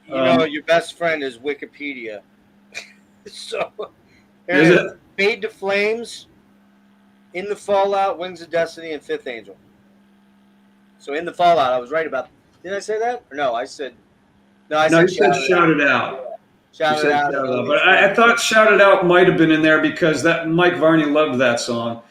You know, your best friend is Wikipedia. So, Is it? Fade to Flames, In the Fallout, Wings of Destiny, and Fifth Angel. So In the Fallout, I was right about. Did I say that? Or no, I said. No, You said Shout It Out. Shout It Out. But I thought Shout It Out might have been in there, because that Mike Varney loved that song.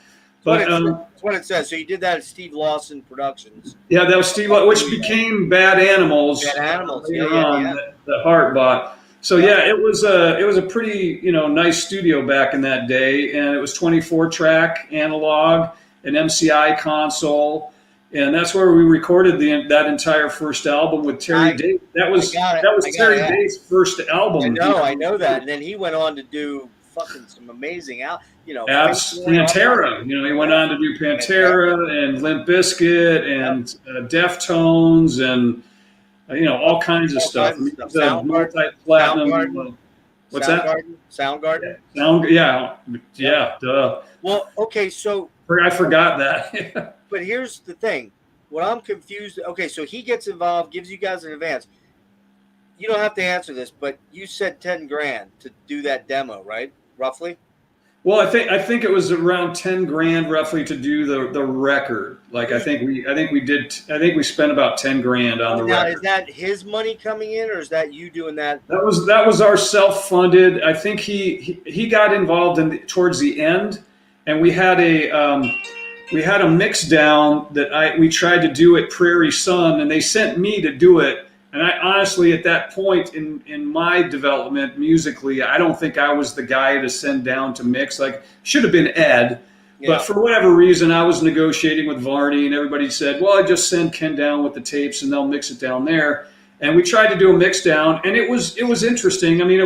But that's what it says. So you did that at Steve Lawson Productions. Yeah, that was Steve, which became Bad Animals. Bad Animals. Later on, the Heart bought. So yeah, it was a pretty, you know, nice studio back in that day, and it was 24-track analog, an MCI console, and that's where we recorded that entire first album with Terry Date. That was Terry Date's first album. I know that, and then he went on to do fucking some amazing you know, Pantera. You know, he went on to do Pantera and Limp Bizkit and Deftones and you know, all kinds of stuff. Multi-platinum. What's that? Soundgarden. Yeah. Duh. Well, okay, so I forgot that. But here's the thing. What I'm confused. Okay, so he gets involved, gives you guys an advance. You don't have to answer this, but you said 10 grand to do that demo, right? Roughly. Well, I think it was around 10 grand roughly to do the record. Like I think we spent about 10 grand on the record. Is that his money coming in, or is that you doing that? That was our self-funded. I think he got involved towards the end, and we had a mix down that we tried to do at Prairie Sun, and they sent me to do it. And I honestly, at that point in my development musically, I don't think I was the guy to send down to mix. Like, should have been Ed. Yeah. But for whatever reason, I was negotiating with Varney, and everybody said, well, I just send Ken down with the tapes, and they'll mix it down there. And we tried to do a mix down, and it was interesting. I mean,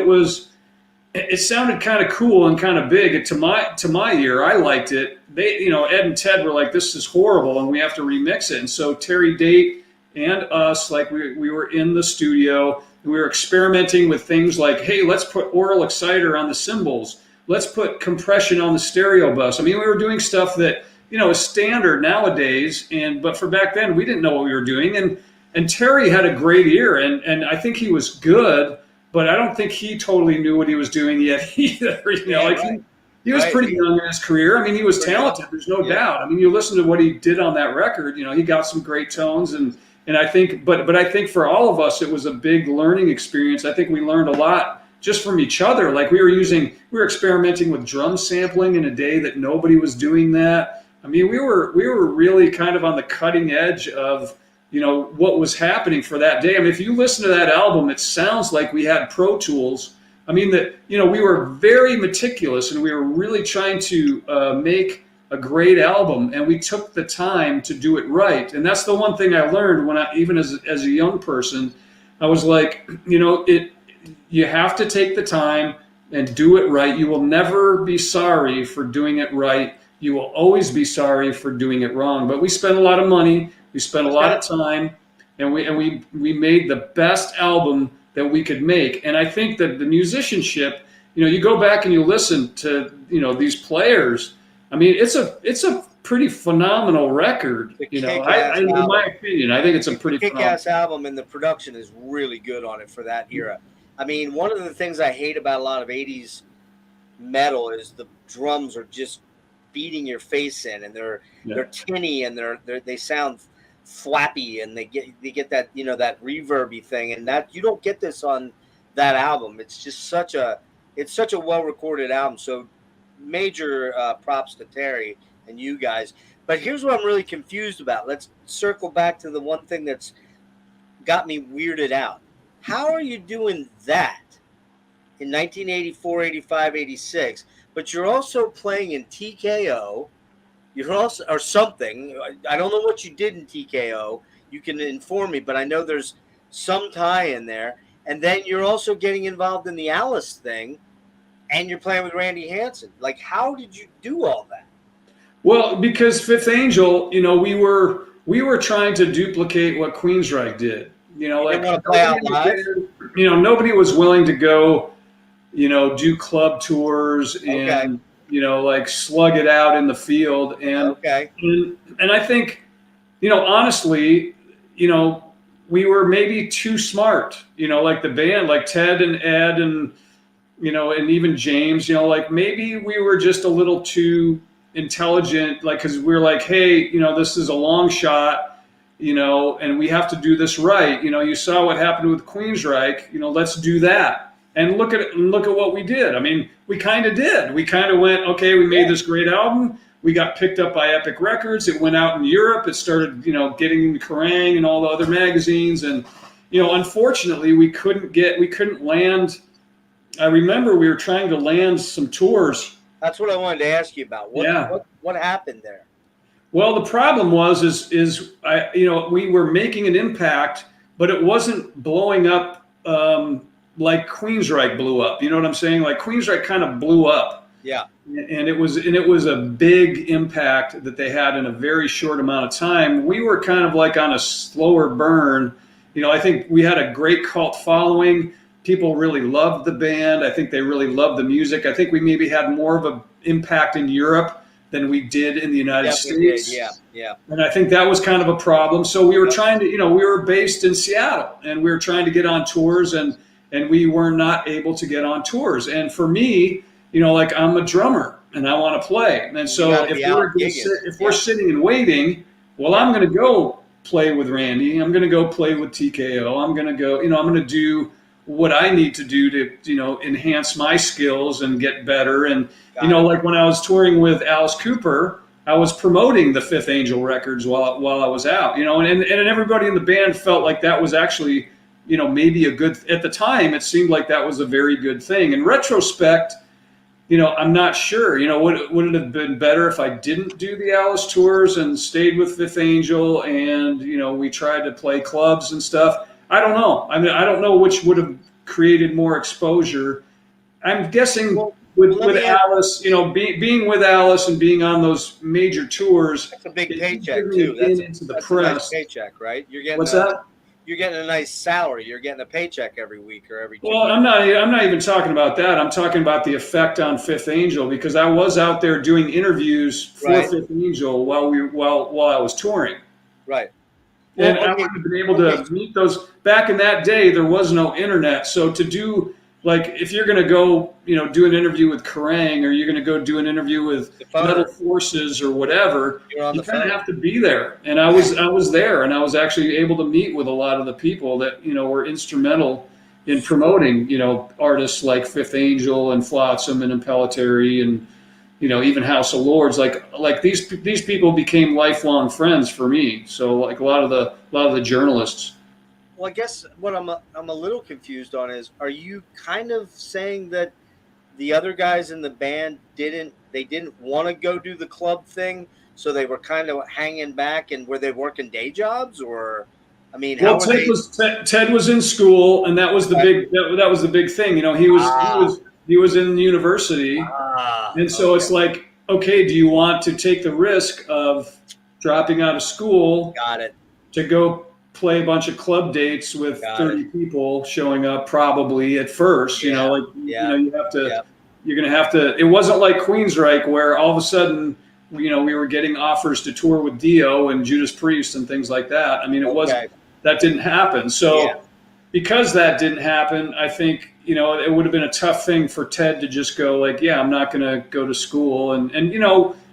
it sounded kind of cool and kind of big. To my ear, I liked it. They, you know, Ed and Ted were like, this is horrible, and we have to remix it. And so Terry Date and us, like we were in the studio, and we were experimenting with things like, hey, let's put oral exciter on the cymbals. Let's put compression on the stereo bus. I mean, we were doing stuff that, you know, is standard nowadays, but for back then, we didn't know what we were doing. And Terry had a great ear, and I think he was good, but I don't think he totally knew what he was doing yet either. You know, he was pretty young in his career. I mean, he was talented. There's no doubt. I mean, you listen to what he did on that record. You know, he got some great tones, and I think, but I think for all of us, it was a big learning experience. I think we learned a lot just from each other. Like we were experimenting with drum sampling in a day that nobody was doing that. I mean, we were really kind of on the cutting edge of what was happening for that day. I mean, if you listen to that album, it sounds like we had Pro Tools. I mean, we were very meticulous, and we were really trying to make a great album, and we took the time to do it right. And that's the one thing I learned when even as a young person, I was like, you have to take the time and do it right. You will never be sorry for doing it right. You will always be sorry for doing it wrong. But we spent a lot of money, we spent a lot of time, and we made the best album that we could make. And I think that the musicianship, you go back and you listen to these players. I mean, it's a pretty phenomenal record. In my opinion, I think it's a pretty kick-ass album, and the production is really good on it for that era. I mean, one of the things I hate about a lot of 80s metal is the drums are just beating your face in, and they're tinny, and they sound flappy, and they get that that reverby thing, and that you don't get this on that album. It's just such a well recorded album. So major props to Terry and you guys. But here's what I'm really confused about. Let's circle back to the one thing that's got me weirded out. How are you doing that in 1984, 85, 86, but you're also playing in TKO? You're also, or something. I don't know what you did in TKO. You can inform me, but I know there's some tie in there. And then you're also getting involved in the Alice thing, and you're playing with Randy Hansen. Like, how did you do all that? Well, because Fifth Angel, we were trying to duplicate what Queensryche did. Nobody was willing to go, do club tours and, slug it out in the field. And, and I think, honestly, we were maybe too smart, like the band, like Ted and Ed and, and even James, maybe we were just a little too intelligent, because we're like, hey, this is a long shot. And we have to do this right. You saw what happened with Queensryche. Let's do that. And look at what we did. I mean, we kind of did. We kind of went, okay, we made this great album. We got picked up by Epic Records. It went out in Europe. It started, getting in Kerrang and all the other magazines. And, unfortunately, we couldn't land. I remember we were trying to land some tours. That's what I wanted to ask you about. What happened there? Well, the problem was we were making an impact, but it wasn't blowing up like Queensryche blew up. You know what I'm saying? Like Queensryche kind of blew up. Yeah. And it was a big impact that they had in a very short amount of time. We were kind of like on a slower burn. I think we had a great cult following. People really loved the band. I think they really loved the music. I think we maybe had more of an impact in Europe than we did in the United States. Yeah. And I think that was kind of a problem. So we were trying to, we were based in Seattle, and we were trying to get on tours, and we were not able to get on tours. And for me, I'm a drummer and I want to play. And so if we're sitting and waiting, well, I'm going to go play with Randy. I'm going to go play with TKO. I'm going to go, I'm going to do what I need to do to, enhance my skills and get better. And, like when I was touring with Alice Cooper, I was promoting the Fifth Angel records while I was out, and everybody in the band felt like that was actually, maybe a good, at the time, it seemed like that was a very good thing. In retrospect, I'm not sure, would it have been better if I didn't do the Alice tours and stayed with Fifth Angel and, we tried to play clubs and stuff? I don't know. I mean, I don't know which would have created more exposure. I'm guessing with Alice, being with Alice and being on those major tours. That's a big paycheck too. That's the press. A nice paycheck, right? What's that? You're getting a nice salary. You're getting a paycheck every week or every 2 Well, weeks. I'm not even talking about that. I'm talking about the effect on Fifth Angel, because I was out there doing interviews for Fifth Angel while I was touring. Right. And I would have been able to meet those. Back in that day, there was no internet. So to do, if you're going to go, do an interview with Kerrang, or you're going to go do an interview with Metal Forces or whatever, you kind of have to be there. And I was there, and I was actually able to meet with a lot of the people that, were instrumental in promoting, artists like Fifth Angel and Flotsam and Impelliteri and, even House of Lords, like these people became lifelong friends for me. So like a lot of the journalists. Well, I guess what I'm a little confused on is, are you kind of saying that the other guys in the band didn't want to go do the club thing, so they were kind of hanging back, and were they working day jobs, or I mean, how Well, were they? Ted was in school, and that was the big that was the big thing. He was in university, and so Okay, it's like, okay, do you want to take the risk of dropping out of school got it, to go play a bunch of club dates with got it. 30 people showing up probably at first, Yeah, like, yeah, you have to, yeah. you're going to have to, it wasn't like Queensryche where all of a sudden, we were getting offers to tour with Dio and Judas Priest and things like that. I mean, Okay, that didn't happen. yeah, So because that didn't happen, I think, it would have been a tough thing for Ted to just go like, yeah, I'm not going to go to school. And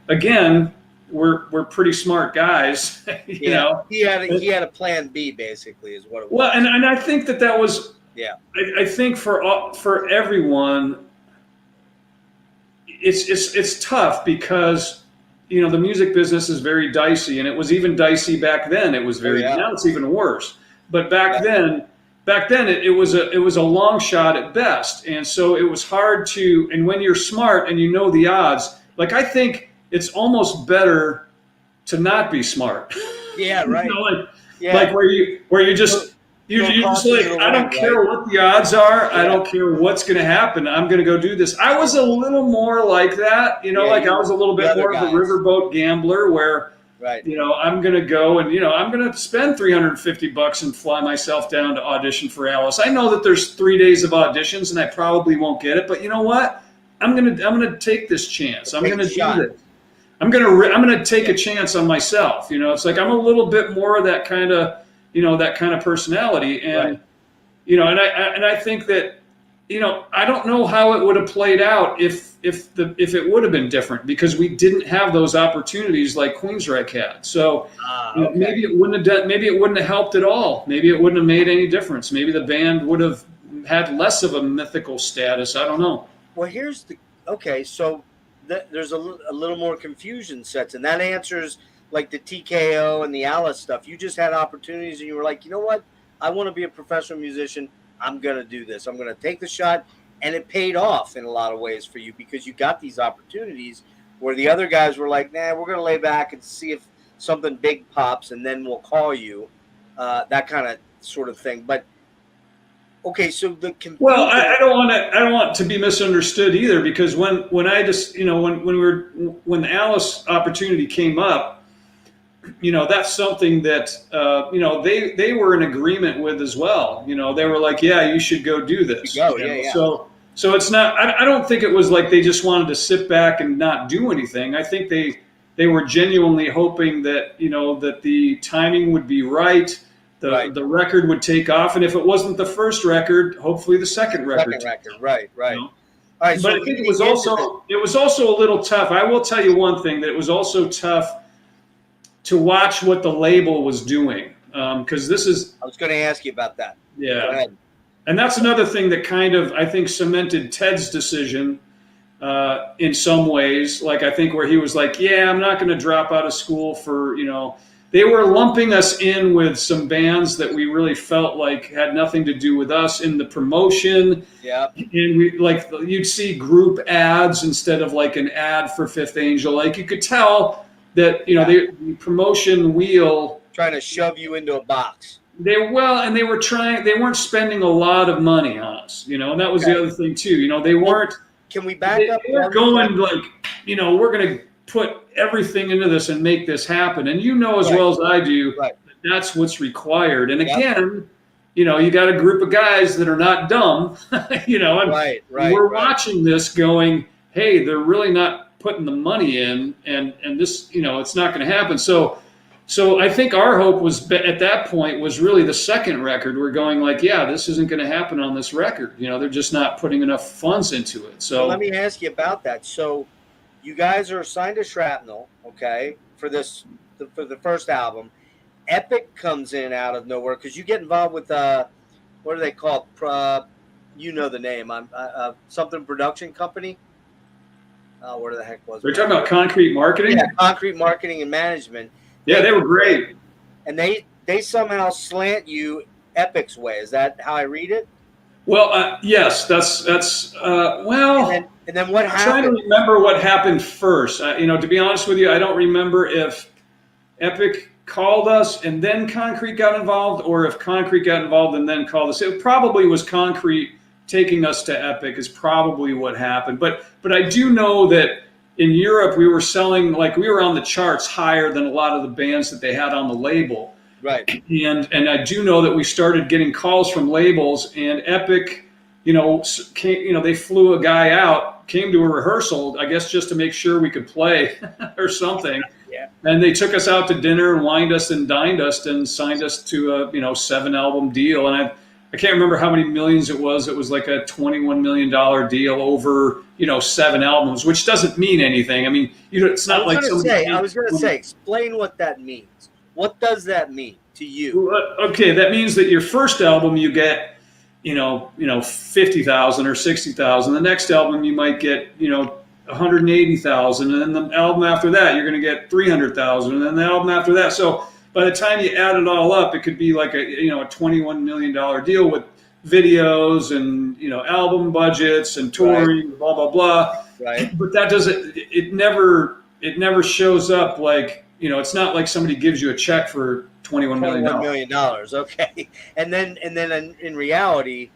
again, we're pretty smart guys, yeah. He had a plan B, basically, is what it Well, was. and I think that was, Yeah, I think for everyone, it's tough because the music business is very dicey, and it was even dicey back then. It was oh yeah, now it's even worse. But yeah, back then it was a long shot at best, and so it was hard to. And when you're smart and you know the odds, like I think it's almost better to not be smart. yeah, right, Like yeah. where you just you're just like, I don't care what the odds are. I don't care what's going to happen. I'm going to go do this. I was a little more like that, like I was a little bit more of a riverboat gambler where, right. I'm going to go and, I'm going to spend $350 and fly myself down to audition for Alice. I know that there's 3 days of auditions and I probably won't get it, but you know what? I'm going to take this chance. I'm going to do this. I'm gonna take a chance on myself. It's like I'm a little bit more of that kind of personality, and and I think that I don't know how it would have played out if it would have been different, because we didn't have those opportunities like Queensryche had. So Okay. maybe it wouldn't have helped at all. Maybe it wouldn't have made any difference. Maybe the band would have had less of a mythical status. I don't know. Well, okay. So there's a little more confusion sets, and that answers like the TKO and the Alice stuff. You just had opportunities, and you were like, you know what? I want to be a professional musician. I'm gonna do this. I'm gonna take the shot, and it paid off in a lot of ways for you, because you got these opportunities where the other guys were like, nah, we're gonna lay back and see if something big pops, and then we'll call you. That kind of sort of thing. But okay, so the confusion. Well, I don't want to be misunderstood either, because when I just when the Alice opportunity came up, that's something that they were in agreement with as well. They were like, yeah, you should go do this. Yeah. So it's not. I don't think it was like they just wanted to sit back and not do anything. I think they were genuinely hoping that that the timing would be right. The record would take off, and if it wasn't the first record, hopefully the second record. Right. All right, but I think it was also a little tough. I will tell you one thing, that it was also tough to watch what the label was doing, because this is. I was going to ask you about that. Yeah. Go ahead. And that's another thing that kind of, I think, cemented Ted's decision in some ways. Like, I think where he was like, yeah, I'm not going to drop out of school for, they were lumping us in with some bands that we really felt like had nothing to do with us in the promotion. Yeah. And you'd see group ads instead of like an ad for Fifth Angel. Like, you could tell that, the promotion wheel. Trying to shove you into a box. They weren't spending a lot of money on us, and that was the other thing too. They weren't. Can we back up? They weren't going like, we're going to put everything into this and make this happen. And as well as I do, that's what's required. And again, you got a group of guys that are not dumb, and we're watching this going, hey, they're really not putting the money in, and this, it's not going to happen. So I think our hope was at that point was really the second record. We're going like, yeah, this isn't going to happen on this record. They're just not putting enough funds into it. So let me ask you about that. So you guys are signed to Shrapnel, okay, for the first album. Epic comes in out of nowhere, because you get involved with what are they called? You know the name. Something production company. Where the heck was They're talking about Concrete Marketing? Yeah, Concrete Marketing and Management. Yeah, they were great. And they somehow slant you Epic's way. Is that how I read it? Well, yes, that's well. And then what happened? I'm trying to remember what happened first. To be honest with you, I don't remember if Epic called us and then Concrete got involved, or if Concrete got involved and then called us. It probably was Concrete taking us to Epic is probably what happened. But I do know that in Europe we were selling, like, we were on the charts higher than a lot of the bands that they had on the label. Right. And I do know that we started getting calls from labels, and Epic, they flew a guy out, came to a rehearsal, I guess just to make sure we could play or something. Yeah. And they took us out to dinner and wined us and dined us and signed us to a 7-album deal. And I can't remember how many millions it was. It was like a $21 million deal over 7 albums, which doesn't mean anything. I mean, it's not like somebody. I was going to say, explain what that means. What does that mean to you? Okay, that means that your first album you get, 50,000 or 60,000. The next album you might get, 180,000, and then the album after that you're going to get 300,000, and then the album after that. So by the time you add it all up, it could be like a $21 million deal with videos and album budgets and touring, right. Blah blah blah. Right. But that doesn't. It never shows up like. It's not like somebody gives you a check for $21 million. $21 million, okay. And then in reality,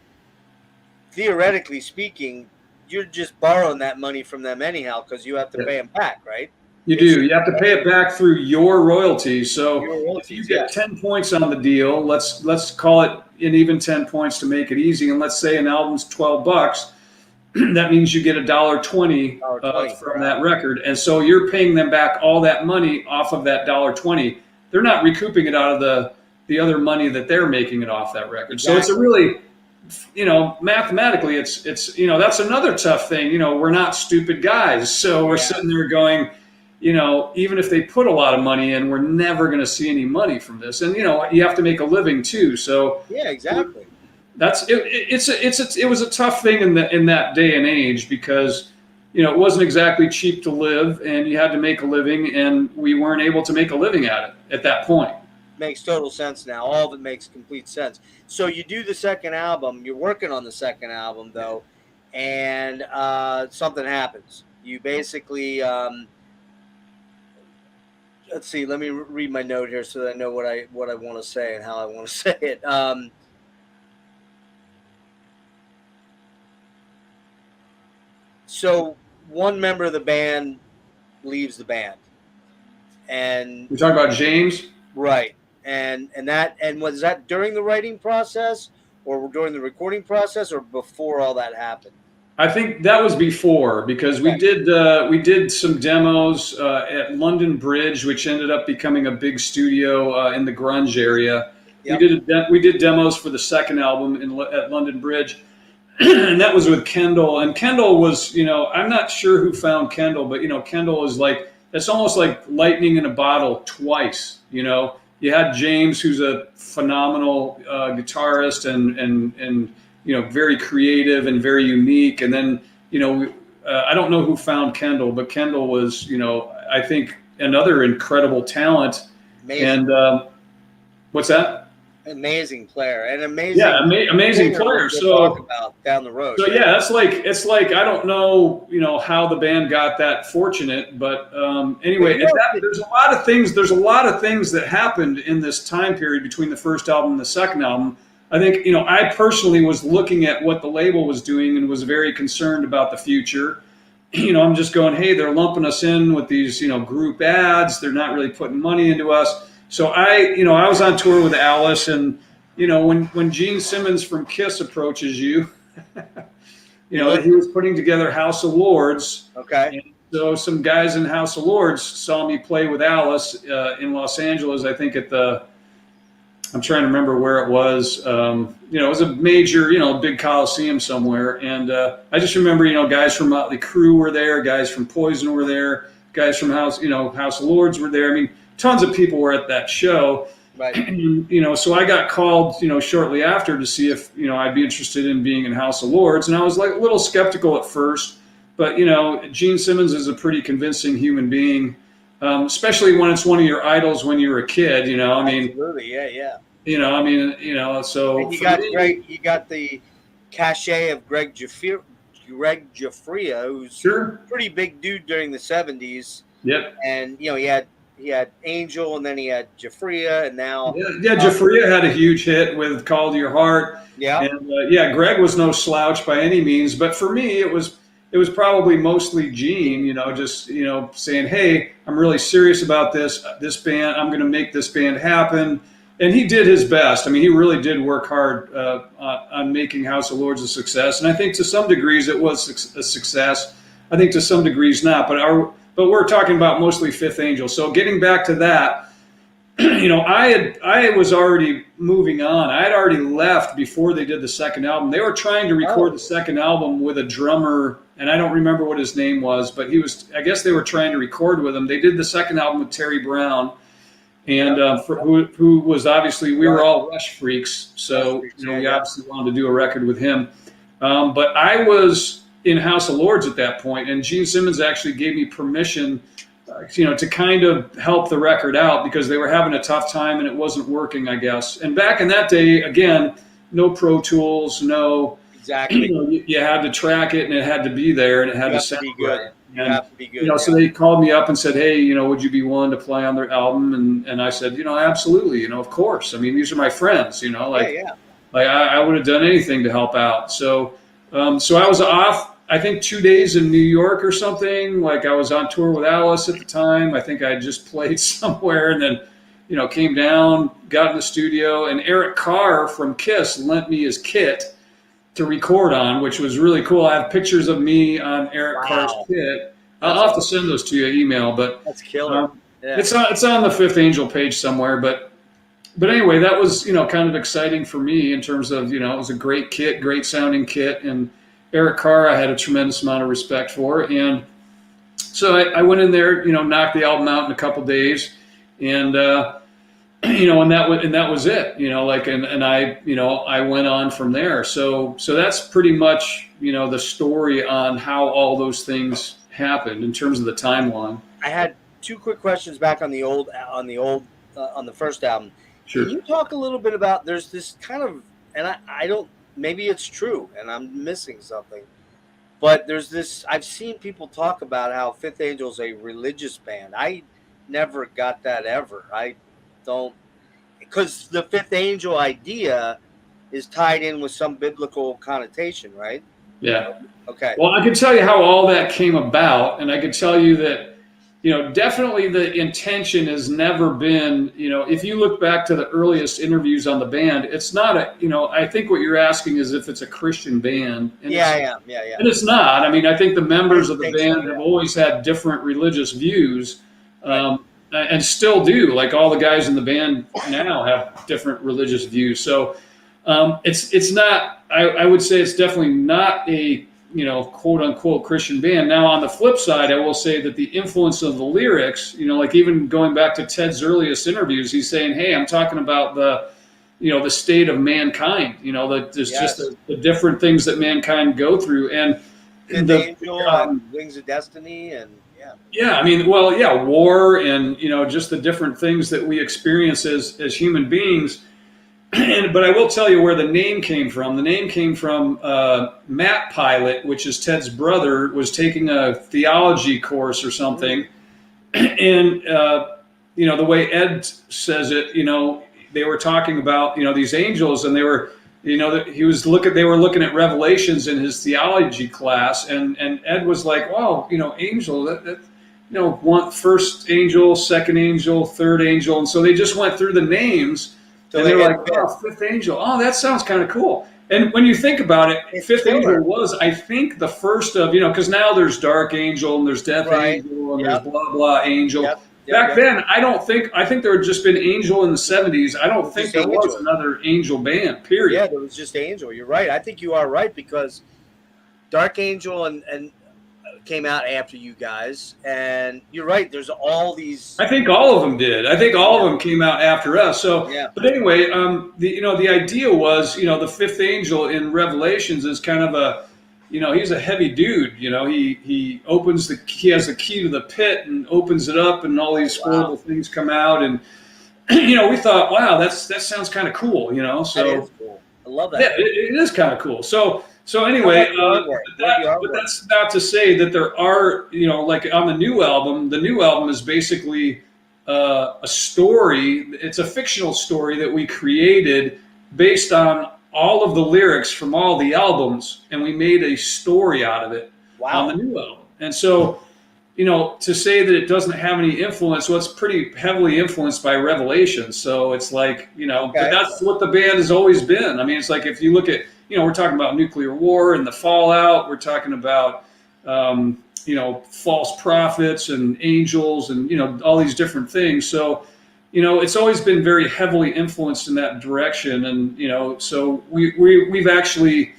theoretically speaking, you're just borrowing that money from them anyhow because you have to pay them back, right? You do. You have to pay it back through your royalties. So if you get 10 points on the deal, let's call it an even 10 points to make it easy. And let's say an album's $12. That means you get $1.20 from that record. And so you're paying them back all that money off of that $1.20. They're not recouping it out of the other money that they're making it off that record. Exactly. So it's a really, mathematically, it's that's another tough thing. We're not stupid guys. So we're sitting there going, even if they put a lot of money in, we're never going to see any money from this. And, you have to make a living too. So yeah, exactly. It was a tough thing in that day and age because, it wasn't exactly cheap to live and you had to make a living, and we weren't able to make a living at it at that point. Makes total sense now. All of it makes complete sense. So you do the second album, you're working on the second album though, and something happens. You basically, let's see, let me read my note here so that I know what I want to say and how I want to say it. So one member of the band leaves the band, and you're talking about James, right? And was that during the writing process, or during the recording process, or before all that happened? I think that was before, because we did some demos at London Bridge, which ended up becoming a big studio in the grunge area. Yep. We did demos for the second album at London Bridge. And that was with Kendall. And Kendall was, I'm not sure who found Kendall, but, Kendall is like, it's almost like lightning in a bottle twice. You had James, who's a phenomenal guitarist and very creative and very unique. And then, I don't know who found Kendall, but Kendall was, I think another incredible talent. Amazing. And what's that? Amazing player and amazing. Yeah, amazing player. So talk about down the road. So yeah, it's like I don't know, how the band got that fortunate, but anyway, there's a lot of things. There's a lot of things that happened in this time period between the first album and the second album. I think I personally was looking at what the label was doing and was very concerned about the future. I'm just going, hey, they're lumping us in with these group ads. They're not really putting money into us. So I was on tour with Alice, and when Gene Simmons from Kiss approaches you, he was putting together House of Lords. Okay. And so some guys in House of Lords saw me play with Alice in Los Angeles. I think I'm trying to remember where it was. It was a major, big Coliseum somewhere, and I just remember guys from Motley Crue were there, guys from Poison were there, guys from House of Lords were there. I mean, tons of people were at that show. Right. And, so I got called, shortly after to see if, I'd be interested in being in House of Lords. And I was like a little skeptical at first, but Gene Simmons is a pretty convincing human being, especially when it's one of your idols when you were a kid. Absolutely, yeah. So and you got you got the cachet of Greg Giuffria, who's sure, a pretty big dude during the 70s. Yep. And he had Angel, and then he had Giuffria, and now Giuffria had a huge hit with "Call to Your Heart." Yeah, and Greg was no slouch by any means, but for me, it was probably mostly Gene. Just saying, "Hey, I'm really serious about this band. I'm going to make this band happen." And he did his best. I mean, he really did work hard on making House of Lords a success. And I think to some degrees it was a success. I think to some degrees not. But we're talking about mostly Fifth Angel. So getting back to that, I was already moving on. I had already left before they did the second album. They were trying to record the second album with a drummer, and I don't remember what his name was, but I guess they were trying to record with him. They did the second album with Terry Brown. And who was obviously, we were all Rush freaks, so we obviously wanted to do a record with him. But I was in House of Lords at that point, and Gene Simmons actually gave me permission, to kind of help the record out because they were having a tough time and it wasn't working, I guess. And back in that day, again, no Pro Tools, no. Exactly. You had to track it, and it had to be there, and it had to sound be good. right. You have to be good. So they called me up and said, "Hey, would you be willing to play on their album?" And I said, absolutely, of course. I mean, these are my friends, like I would have done anything to help out. So I was off, I think 2 days in New York or something. Like I was on tour with Alice at the time. I think I just played somewhere and then, came down, got in the studio, and Eric Carr from Kiss lent me his kit to record on, which was really cool. I have pictures of me on Eric Carr's kit. I'll have to send those to you email, but that's killer. It's on the Fifth Angel page somewhere. But anyway, that was kind of exciting for me in terms of it was a great kit, great sounding kit, and Eric Carr I had a tremendous amount of respect for, and so I went in there, knocked the album out in a couple days, and and that was it, and I went on from there. So that's pretty much, the story on how all those things happened in terms of the timeline. I had two quick questions back on the first album. Sure. Can you talk a little bit about, there's this kind of, and I don't, maybe it's true and I'm missing something, but there's this, I've seen people talk about how Fifth Angel's a religious band. I never got that ever. I don't, because the Fifth Angel idea is tied in with some biblical connotation, right? Yeah. Okay. Well, I can tell you how all that came about, and I can tell you that, definitely the intention has never been, if you look back to the earliest interviews on the band, it's not I think what you're asking is if it's a Christian band. And yeah. And it's not. I mean, I think the members of the band have always had different religious views. And still do. Like all the guys in the band now have different religious views. So it's not. I would say it's definitely not a quote unquote Christian band. Now on the flip side, I will say that the influence of the lyrics, like even going back to Ted's earliest interviews, he's saying, "Hey, I'm talking about the state of mankind. That there's just the different things that mankind go through and the Angel and Wings of Destiny and." Yeah, I mean, war and, just the different things that we experience as human beings. But I will tell you where the name came from. The name came from Matt Pilot, which is Ted's brother, was taking a theology course or something. And, the way Ed says it, they were talking about, these angels, and they were, they were looking at Revelations in his theology class, and Ed was like, "Wow, angel, that one first angel, second angel, third angel," and so they just went through the names, and they were like, "Oh, Fifth Angel, oh, that sounds kind of cool." And when you think about it, Fifth Angel was, I think, the first of, because now there's Dark Angel and there's Death Angel and there's blah blah Angel. Yep. Back then, I think there had just been Angel in the 70s. I don't think there was another Angel band, period. Yeah, there was just Angel. You're right. I think you are right because Dark Angel and came out after you guys. And you're right. There's all these. I think all of them did. I think all of them came out after us. So, but anyway, the idea was, the Fifth Angel in Revelations is kind of he's a heavy dude. He has the key to the pit and opens it up, and all these horrible things come out. And we thought, wow, that sounds kind of cool. So that is cool. I love that. Yeah, it is kind of cool. So anyway, but that's not to say that there are, like on the new album is basically a story. It's a fictional story that we created based on all of the lyrics from all the albums, and we made a story out of it on the new album. And so, to say that it doesn't have any influence, well, it's pretty heavily influenced by Revelation. So it's like, but that's what the band has always been. I mean, it's like if you look at, we're talking about nuclear war and the fallout. We're talking about, false prophets and angels and, all these different things. So, it's always been very heavily influenced in that direction. And, so we've actually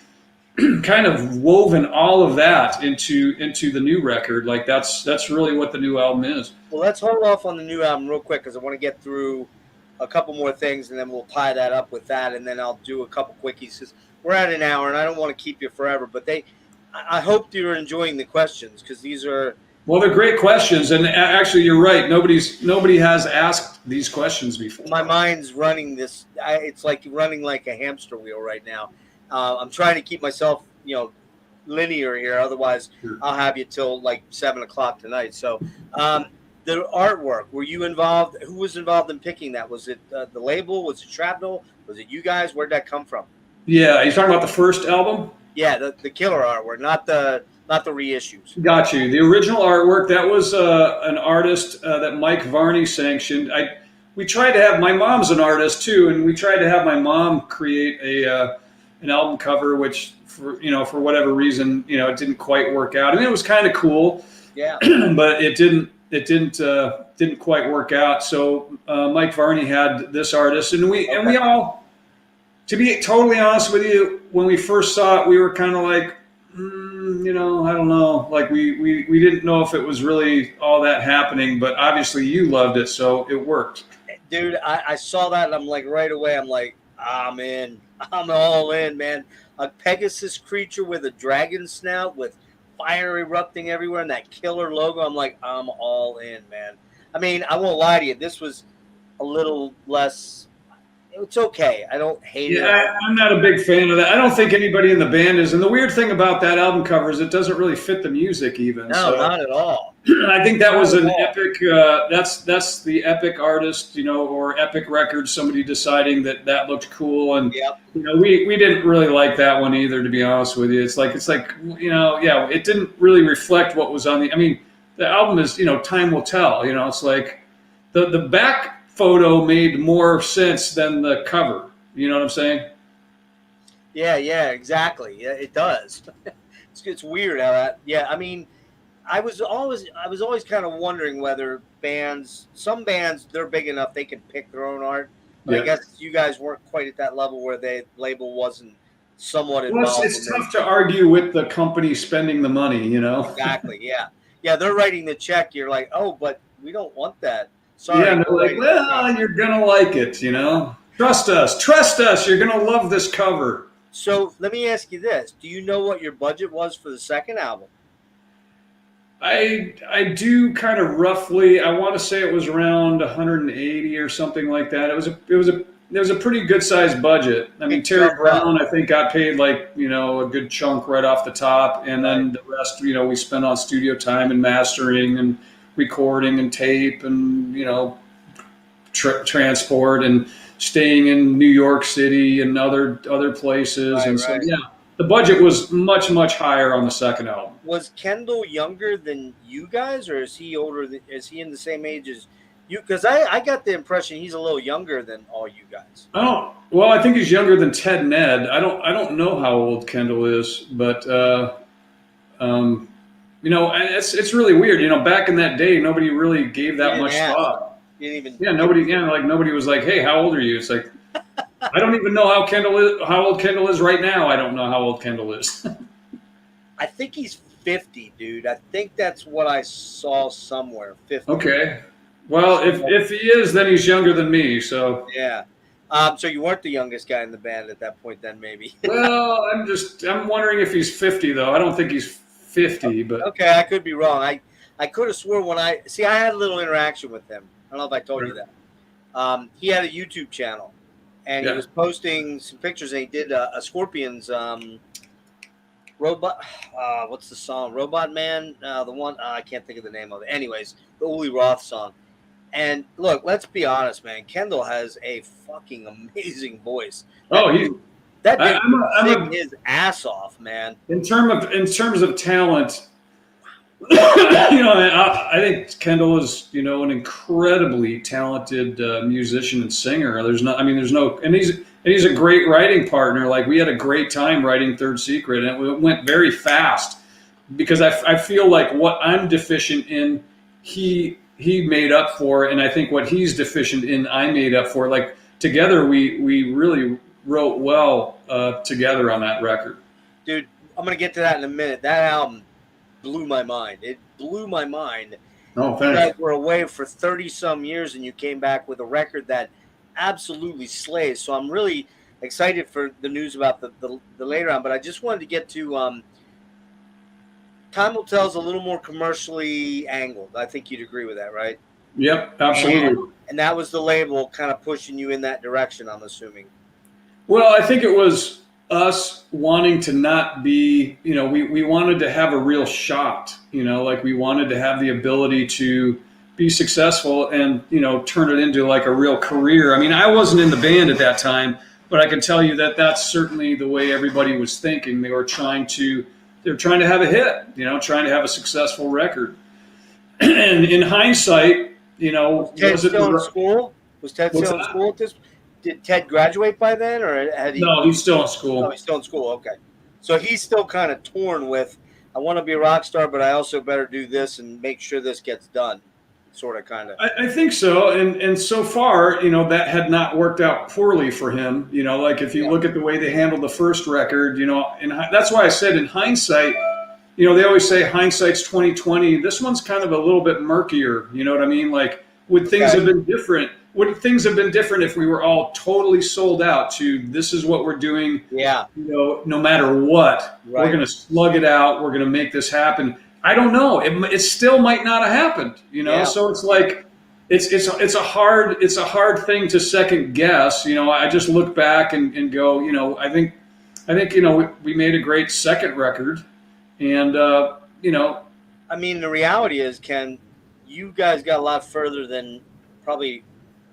kind of woven all of that into the new record. Like that's really what the new album is. Well, let's hold off on the new album real quick because I want to get through a couple more things, and then we'll tie that up with that, and then I'll do a couple quickies because we're at an hour, and I don't want to keep you forever. But I hope you're enjoying the questions because these are. Well, they're great questions, and actually, you're right. Nobody has asked these questions before. My mind's running this. It's like running like a hamster wheel right now. I'm trying to keep myself, linear here. Otherwise, I'll have you till like 7 o'clock tonight. So, the artwork. Were you involved? Who was involved in picking that? Was it the label? Was it Shrapnel? Was it you guys? Where'd that come from? Yeah, you're talking about the first album. Yeah, the killer artwork, not the reissues. Got you. The original artwork, that was an artist that Mike Varney sanctioned. We tried to have, my mom's an artist too, and we tried to have my mom create an album cover, which for whatever reason, it didn't quite work out. I mean, it was kind of cool, yeah, but it didn't quite work out. So Mike Varney had this artist, and we all, to be totally honest with you, when we first saw it, we were kind of like, I don't know. Like we didn't know if it was really all that happening, but obviously you loved it, so it worked. Dude, I saw that and I'm like, right away, I'm like, I'm in. I'm all in, man. A Pegasus creature with a dragon snout with fire erupting everywhere and that killer logo. I'm like, I'm all in, man. I mean, I won't lie to you. This was a little less. It's okay. I don't hate it. Yeah, I'm not a big fan of that. I don't think anybody in the band is. And the weird thing about that album cover is it doesn't really fit the music even. No, not at all. I think that was an epic. That's the epic artist, or epic record. Somebody deciding that looked cool, and we didn't really like that one either. To be honest with you, it's like it didn't really reflect what was on the. I mean, the album is time will tell. It's like the back photo made more sense than the cover. You know what I'm saying? Yeah, exactly. Yeah, it does. It's weird how that. Yeah, I mean, I was always kind of wondering whether some bands, they're big enough they can pick their own art. But I guess you guys weren't quite at that level where the label wasn't somewhat involved. Well, it's tough to argue with the company spending the money. Exactly. Yeah. They're writing the check. You're like, oh, but we don't want that. Sorry. Yeah, they're like, well, you're gonna like it, Trust us. You're gonna love this cover. So let me ask you this: do you know what your budget was for the second album? I do kind of roughly. I want to say it was around 180 or something like that. It was a pretty good sized budget. I mean, Terry Brown, I think, got paid like a good chunk right off the top, and then the rest, we spent on studio time and mastering and recording and tape and transport and staying in New York City and other places. So the budget was much higher on the second album. Was Kendall younger than you guys, or is he older? Is he in the same age as you? Because I got the impression he's a little younger than all you guys. Oh, well, I think he's younger than Ted and Ed. I don't know how old Kendall is, but it's really weird. Back in that day, nobody really gave that much thought. Nobody was like, "Hey, how old are you?" It's like, I don't even know how old Kendall is right now. I don't know how old Kendall is. I think he's 50, dude. I think that's what I saw somewhere. 50. Okay. Well, if he is, then he's younger than me. So yeah. So you weren't the youngest guy in the band at that point, then maybe. Well, I'm wondering if he's 50 though. I don't think he's 50, but Okay, I could be wrong. I could have swore when I had a little interaction with him. I don't know if I told you that. He had a YouTube channel, and he was posting some pictures. And he did a Scorpions robot. What's the song? Robot Man. The one I can't think of the name of it. Anyways, the Uli Roth song. And look, let's be honest, man. Kendall has a fucking amazing voice. That dude sing his ass off, man. In terms of talent, I think Kendall is, an incredibly talented musician and singer. And he's a great writing partner. Like, we had a great time writing Third Secret, and it went very fast because I feel like what I'm deficient in, he made up for, and I think what he's deficient in, I made up for. Like, together we really wrote well together on that record. Dude, I'm gonna get to that in a minute. That album blew my mind. It blew my mind. Oh, thanks. You guys were away for 30-some years, and you came back with a record that absolutely slays. So I'm really excited for the news about the later on. But I just wanted to get to Time Will Tell is a little more commercially angled. I think you'd agree with that, right? Yep, absolutely. And that was the label kind of pushing you in that direction, I'm assuming. Well, I think it was us wanting to not be, we wanted to have a real shot, like we wanted to have the ability to be successful and, turn it into like a real career. I mean, I wasn't in the band at that time, but I can tell you that that's certainly the way everybody was thinking. They were trying to have a hit, trying to have a successful record. And in hindsight, was Ted still in school? Was Ted still in school at this? Did Ted graduate by then, or had he? No, he's still in school. Oh, he's still in school. Okay, so he's still kind of torn with, I want to be a rock star, but I also better do this and make sure this gets done. Sort of, kind of. I think so, and so far, that had not worked out poorly for him. Like if you look at the way they handled the first record, and that's why I said in hindsight, they always say hindsight's 20/20. This one's kind of a little bit murkier. You know what I mean? Like, would things have been different? Would things have been different if we were all totally sold out to this is what we're doing? Yeah. No matter what, we're going to slug it out. We're going to make this happen. I don't know. It still might not have happened. So it's like it's a hard thing to second guess. I just look back and go. I think we made a great second record, and I mean, the reality is, Ken, you guys got a lot further than probably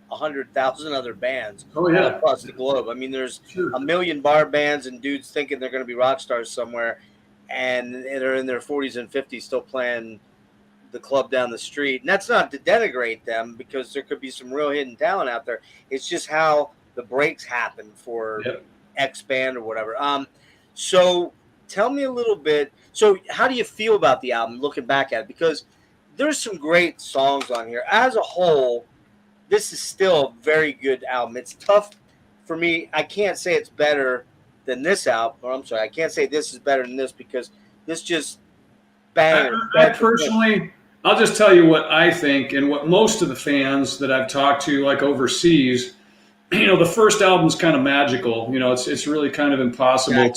100,000 other bands all across the globe. I mean, there's a million bar bands and dudes thinking they're going to be rock stars somewhere, and they're in their 40s and 50s still playing the club down the street. And that's not to denigrate them, because there could be some real hidden talent out there. It's just how the breaks happen for X band or whatever. So tell me a little bit. So how do you feel about the album looking back at it? Because there's some great songs on here. As a whole, this is still a very good album. It's tough for me. I can't say it's better than this album. Or I'm sorry, I can't say this is better than this, because this just bangers. I personally, I'll just tell you what I think, and what most of the fans that I've talked to, like overseas, the first album's kind of magical. It's really kind of impossible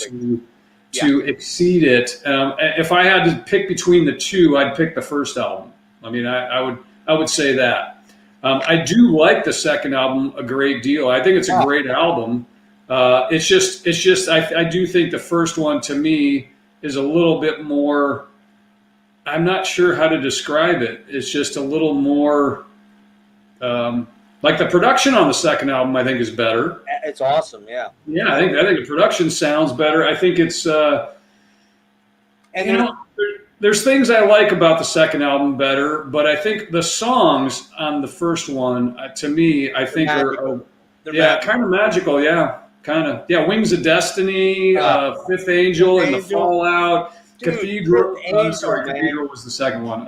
to exceed it. If I had to pick between the two, I'd pick the first album. I mean, I would say that. I do like the second album a great deal. I think it's a great album. It's just I do think the first one, to me, is a little bit more, I'm not sure how to describe it. It's just a little more, like the production on the second album, I think, is better. It's awesome, yeah. Yeah, I think the production sounds better. I think it's, there's things I like about the second album better, but I think the songs on the first one, to me, I think are kind of magical. Yeah, kind of. Yeah, Wings of Destiny, Fifth Angel, and the Fallout. Dude, Cathedral. Cathedral was the second one.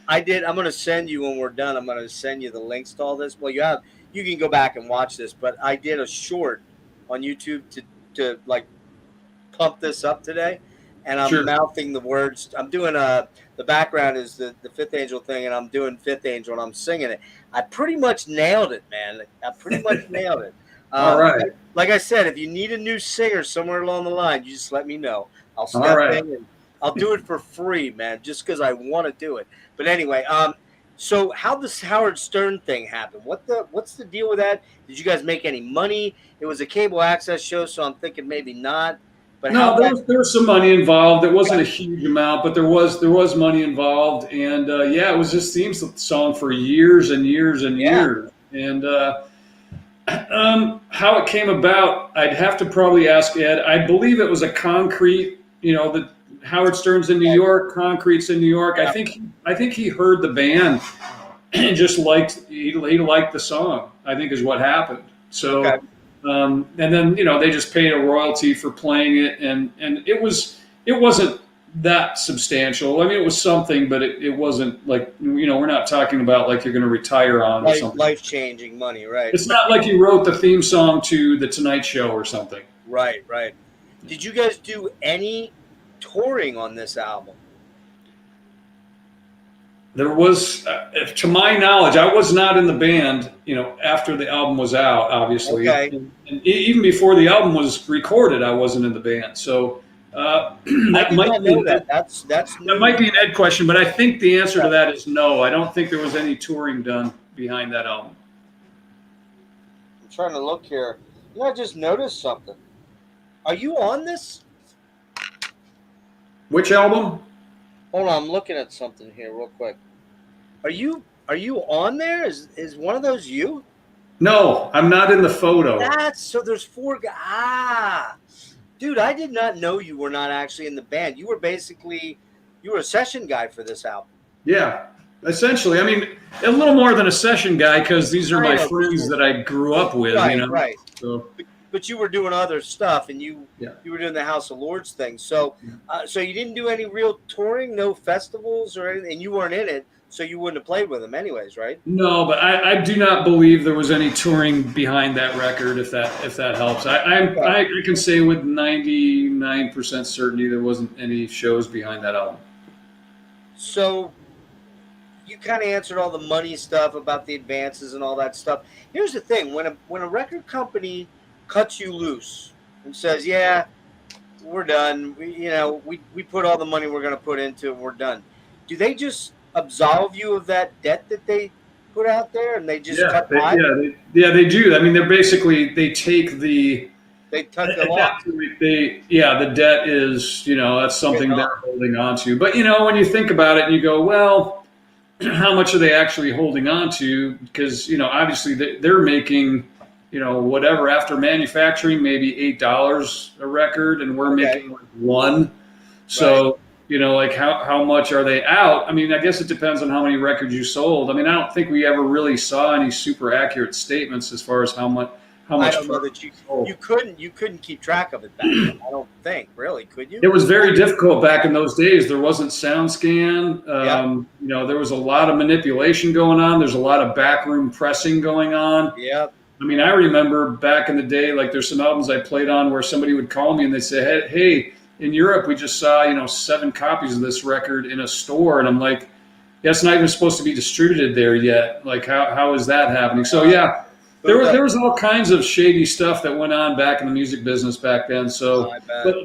I'm going to send you, when we're done, I'm going to send you the links to all this. Well, you can go back and watch this, but I did a short on YouTube to like pump this up today. And I'm mouthing the words. I'm doing the background is the Fifth Angel thing, and I'm doing Fifth Angel, and I'm singing it. I pretty much nailed it, man. I pretty much nailed it. All right. Like I said, if you need a new singer somewhere along the line, you just let me know. I'll All step right. in and I'll do it for free, man, just because I want to do it. But anyway, so how this Howard Stern thing happened? What's the deal with that? Did you guys make any money? It was a cable access show, so I'm thinking maybe not. But how No, there was some money involved. It wasn't a huge amount, but there was money involved, and yeah, it was this theme song for years and years and years. And how it came about, I'd have to probably ask Ed. I believe it was a Concrete. The Howard Stern's in New York, Concrete's in New York. I think he heard the band and just he liked the song. I think is what happened. So. Okay. And then they just paid a royalty for playing it, and it wasn't that substantial. I mean, it was something, but it wasn't like we're not talking about like you're going to retire on or something. Life-changing money, right? It's not like you wrote the theme song to the Tonight Show or something. Right. Did you guys do any touring on this album? There was, to my knowledge, I was not in the band, after the album was out, obviously. Okay. And even before the album was recorded, I wasn't in the band. So that might be an Ed question, but I think the answer to that is no. I don't think there was any touring done behind that album. I'm trying to look here. I just noticed something. Are you on this? Which album? Hold on, I'm looking at something here real quick. Are you on there? Is one of those you? No, I'm not in the photo. So there's 4 guys. Dude, I did not know you were not actually in the band. You were a session guy for this album. Yeah, essentially. I mean, a little more than a session guy because these are my friends that I grew up with. Right. So. But you were doing other stuff, and you were doing the House of Lords thing. So, so you didn't do any real touring, no festivals or anything, and you weren't in it, so you wouldn't have played with them anyways, right? No, but I do not believe there was any touring behind that record. If that helps, I can say with 99% certainty there wasn't any shows behind that album. So you kind of answered all the money stuff about the advances and all that stuff. Here's the thing: when a record company cuts you loose and says, "Yeah, we're done. We put all the money we're going to put into it. And we're done." Do they just absolve you of that debt that they put out there, and they just cut ties? They do. I mean, they take the. They cut them off. The debt is that's something they're holding on to. But when you think about it, and you go, well, how much are they actually holding on to? Because obviously they're making. Whatever after manufacturing, maybe $8 a record, and we're making like $1. So, like how much are they out? I mean, I guess it depends on how many records you sold. I mean, I don't think we ever really saw any super accurate statements as far as how much. I don't know that you couldn't keep track of it back then. I don't think, really, could you? It was very difficult back in those days. There wasn't SoundScan. There was a lot of manipulation going on. There's a lot of backroom pressing going on. Yep. I mean, I remember back in the day, like there's some albums I played on where somebody would call me and they'd say, hey, in Europe, we just saw, 7 copies of this record in a store. And I'm like, yeah, it's not even supposed to be distributed there yet. Like, how is that happening? So, yeah, there was all kinds of shady stuff that went on back in the music business back then. So, but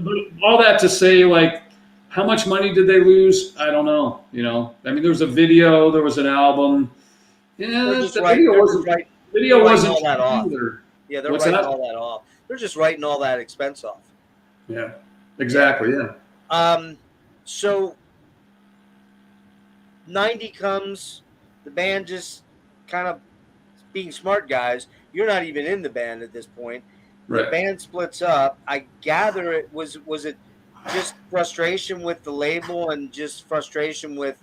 all that to say, like, how much money did they lose? I don't know. I mean, there was a video, there was an album. Yeah, the video wasn't all that off. Either. Yeah, they're writing all that off. They're just writing all that expense off. Yeah, exactly. Yeah. So 90 comes, the band just kind of being smart guys. You're not even in the band at this point. Right. The band splits up. I gather it was it just frustration with the label and just frustration with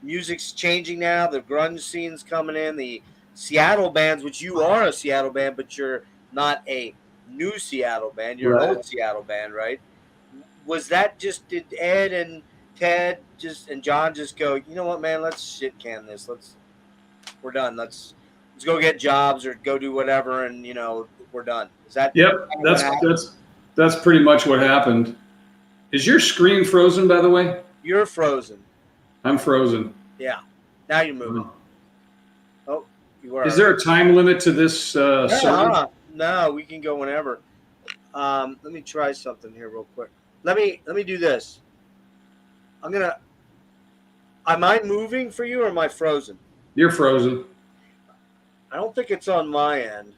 music's changing now. The grunge scene's coming in. The Seattle bands, which you are a Seattle band, but you're not a new Seattle band. You're an old Seattle band, right? Was that just, did Ed and Ted and John just go, you know what, man, let's shit can this. We're done. Let's go get jobs or go do whatever, and we're done. Is that? Yep, that's pretty much what happened. Is your screen frozen, by the way? You're frozen. I'm frozen. Yeah. Now you're moving. Oh. Is there a time limit to this? No, No, we can go whenever. Let me try something here real quick. Let me do this. Am I moving for you or am I frozen? You're frozen. I don't think it's on my end.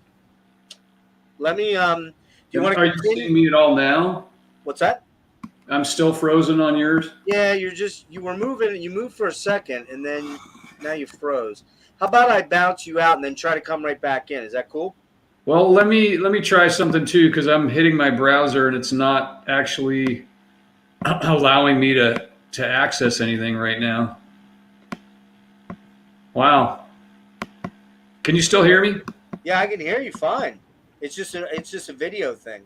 Let me do you want to Are you continue? seeing me at all now? What's that? I'm still frozen on yours. Yeah, you were moving. You moved for a second, and then now you froze. How about I bounce you out and then try to come right back in? Is that cool? Well, let me try something too, because I'm hitting my browser and it's not actually allowing me to access anything right now. Wow. Can you still hear me? Yeah, I can hear you fine. It's just a video thing.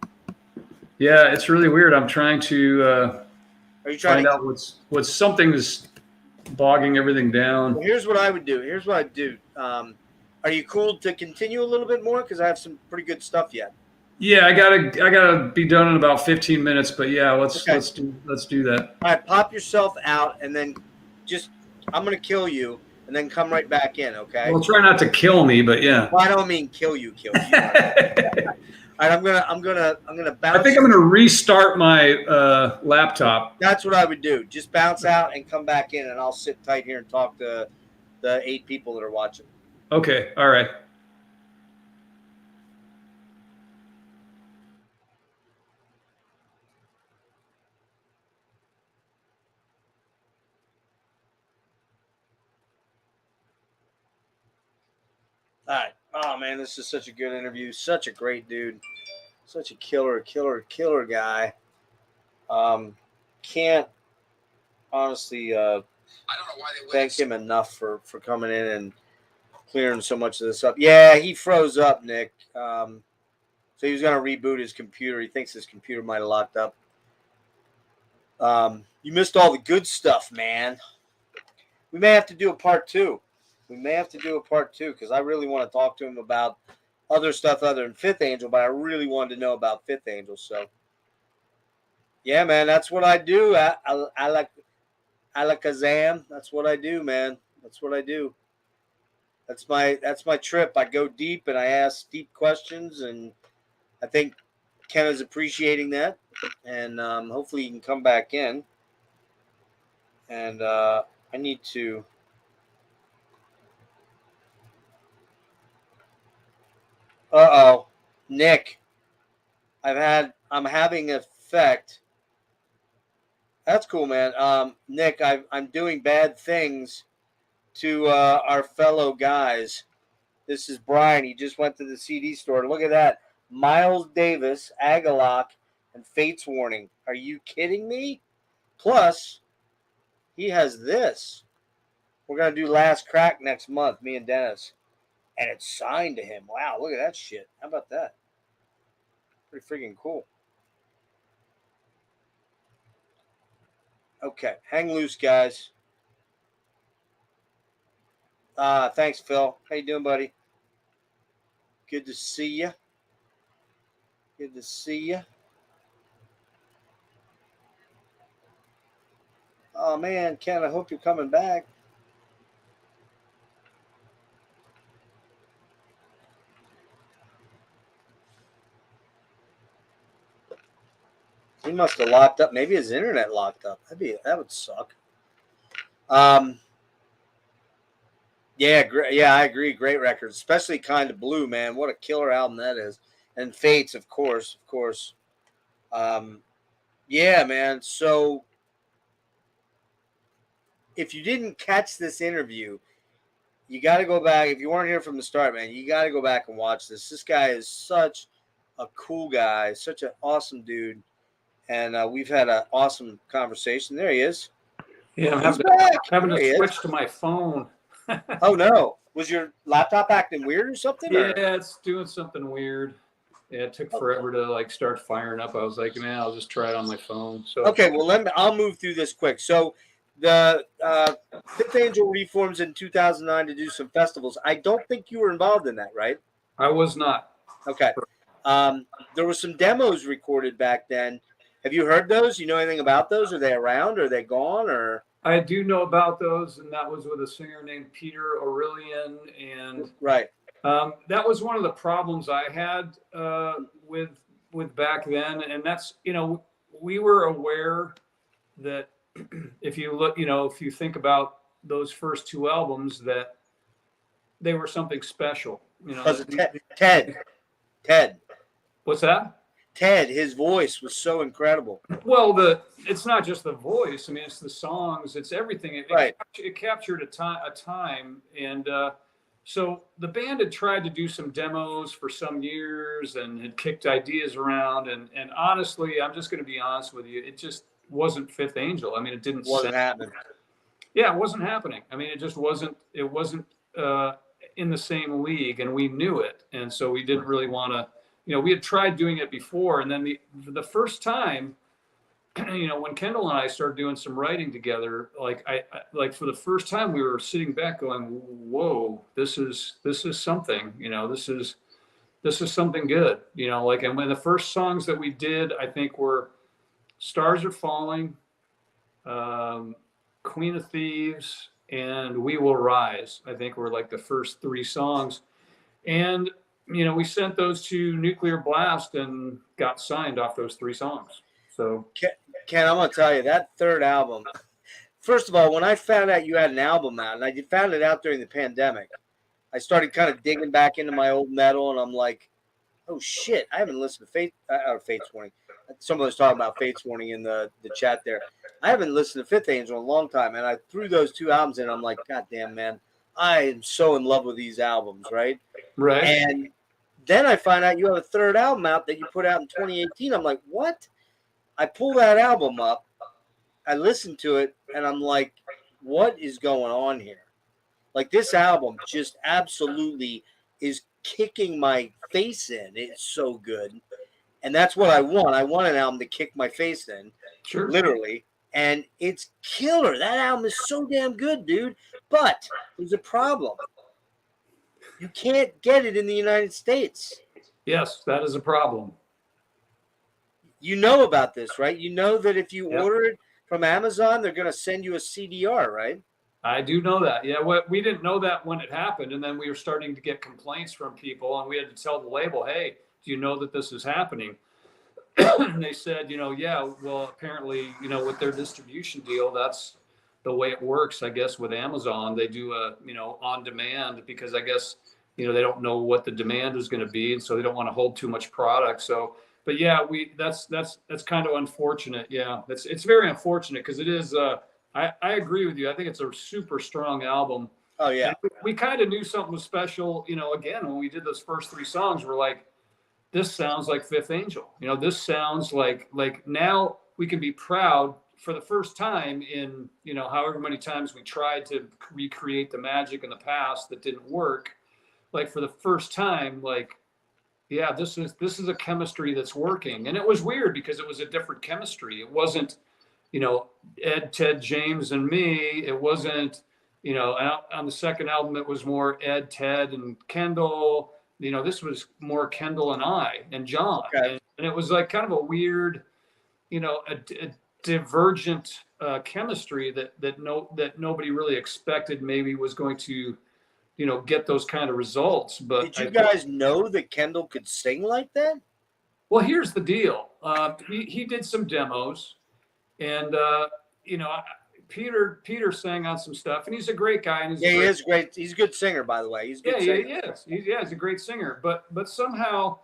Yeah, it's really weird. I'm trying to Are you trying find to? out what's something's bogging everything down. Well, here's what I would do. Here's what I'd do. Are you cool to continue a little bit more? Because I have some pretty good stuff yet. Yeah, I gotta be done in about 15 minutes. But yeah, let's Okay. let's do that. All right, pop yourself out, and then I'm gonna kill you, and then come right back in. Okay. Well, try not to kill me, but yeah. Well, I don't mean kill you. All right, I'm gonna bounce. I think I'm gonna restart my laptop. That's what I would do. Just bounce out and come back in, and I'll sit tight here and talk to the 8 people that are watching. Okay, all right. All right. Oh man, this is such a good interview. Such a great dude. Such a killer guy. Can't honestly thank him enough for coming in and clearing so much of this up. Yeah, he froze up, Nick. So he was going to reboot his computer. He thinks his computer might have locked up. You missed all the good stuff, man. We may have to do a part 2. Because I really want to talk to him about other stuff other than Fifth Angel, but I really wanted to know about Fifth Angel. So, yeah, man, that's what I do. Alakazam. That's what I do, man. That's what I do. That's my trip. I go deep and I ask deep questions, and I think Ken is appreciating that. And hopefully he can come back in. And I need to. Nick. I'm having effect. That's cool, man. Nick, I'm doing bad things to our fellow guys. This is Brian. He just went to the CD store. Look at that. Miles Davis, Agalok, and Fates Warning. Are you kidding me? Plus, he has this. We're going to do Last Crack next month, me and Dennis. And it's signed to him. Wow, look at that shit. How about that? Pretty freaking cool. Okay, hang loose, guys. Thanks, Phil. How you doing, buddy? Good to see you. Good to see you. Oh, man, Ken, I hope you're coming back. He must have locked up. Maybe his internet locked up. That would suck. Yeah, I agree. Great record, especially Kind of Blue, man. What a killer album that is. And Fates, of course. Yeah, man. So if you didn't catch this interview, you got to go back. If you weren't here from the start, man, you got to go back and watch this. This guy is such a cool guy, such an awesome dude. And we've had an awesome conversation. There he is. Yeah, I'm having to switch to my phone. Oh, no. Was your laptop acting weird or something? Yeah, it's doing something weird. Yeah, it took forever to start firing up. I was like, man, I'll just try it on my phone. So okay, well, I'll move through this quick. So the Fifth Angel reforms in 2009 to do some festivals. I don't think you were involved in that, right? I was not. Okay. There were some demos recorded back then. Have you heard those? You know anything about those? Are they around? Are they gone? Or I do know about those, and that was with a singer named Peter Aurelian and right. That was one of the problems I had with back then, and that's, we were aware that if you look, if you think about those first two albums, that they were something special. Because of Ted. What's that? Ted, his voice was so incredible. Well, it's not just the voice. I mean, it's the songs. It's everything. Right. It captured a time, and so the band had tried to do some demos for some years and had kicked ideas around. And honestly, I'm just going to be honest with you, it just wasn't Fifth Angel. I mean, it wasn't happening. Yeah, it wasn't happening. I mean, it just wasn't. It wasn't in the same league, and we knew it. And so we didn't really want to. We had tried doing it before, and then the first time, when Kendall and I started doing some writing together, like like for the first time, we were sitting back going, "Whoa, this is something." This is something good. And when the first songs that we did, I think were "Stars Are Falling," "Queen of Thieves," and "We Will Rise." I think were like the first three songs, and we sent those to Nuclear Blast and got signed off those three songs. So, Ken, I'm gonna tell you that third album. First of all, when I found out you had an album out, and I found it out during the pandemic, I started kind of digging back into my old metal, and I'm like, "Oh shit, I haven't listened to Fate's Warning." Someone was talking about Fate's Warning in the chat there. I haven't listened to Fifth Angel in a long time, and I threw those two albums in. I'm like, "God damn, man, I am so in love with these albums, right?" Right. And then I find out you have a third album out that you put out in 2018. I'm like, what? I pull that album up, I listen to it, and I'm like, what is going on here? Like, this album just absolutely is kicking my face in. It's so good. And that's what I want. I want an album to kick my face in, Sure. Literally. And it's killer. That album is so damn good, dude. But there's a problem. You can't get it in the United States. Yes, that is a problem. You know about this, right? You know that if you order it from Amazon, they're going to send you a CDR, right? I do know that. Yeah, we didn't know that when it happened, and then we were starting to get complaints from people, and we had to tell the label, "Hey, do you know that this is happening?" And they said, "Yeah, well, apparently, with their distribution deal, that's the way it works, I guess, with Amazon. They do a, on demand, because I guess, they don't know what the demand is going to be, and so they don't want to hold too much product." So, but yeah, that's kind of unfortunate. Yeah, it's very unfortunate, because it is. I agree with you. I think it's a super strong album. Oh yeah. And we kind of knew something was special. Again, when we did those first three songs, we're like, this sounds like Fifth Angel. This sounds like now we can be proud for the first time in, however many times we tried to recreate the magic in the past that didn't work. Like, for the first time, like, yeah, this is a chemistry that's working. And it was weird because it was a different chemistry. It wasn't, Ed, Ted, James, and me. It wasn't, on the second album, it was more Ed, Ted, and Kendall. This was more Kendall and I and John. Okay. And it was like kind of a weird, a divergent chemistry that nobody really expected maybe was going to, get those kind of results. But did you guys know that Kendall could sing like that? Well, here's the deal. He did some demos, and Peter sang on some stuff, and he's a great guy. And he is great. He's a good singer, by the way. He's a good singer. He is. He's a great singer. But somehow,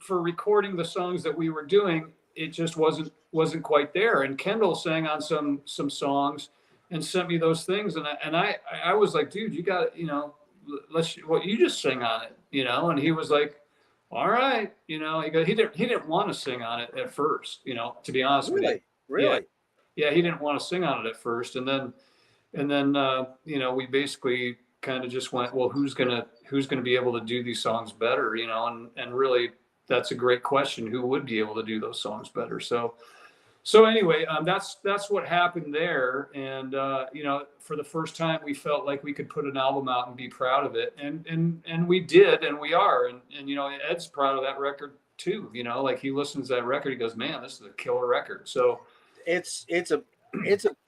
for recording the songs that we were doing, it just wasn't quite there. And Kendall sang on some songs and sent me those things, and I was like, dude, you got you just sing on it, And he was like, all right, he didn't want to sing on it at first, to be honest with you. Really? Yeah, he didn't want to sing on it at first, and then we basically kind of just went, well, who's gonna be able to do these songs better, and really, that's a great question. Who would be able to do those songs better? So anyway, that's what happened there, and for the first time, we felt like we could put an album out and be proud of it, and we did, and we are, and Ed's proud of that record too. Like, he listens to that record, he goes, man, this is a killer record. So it's a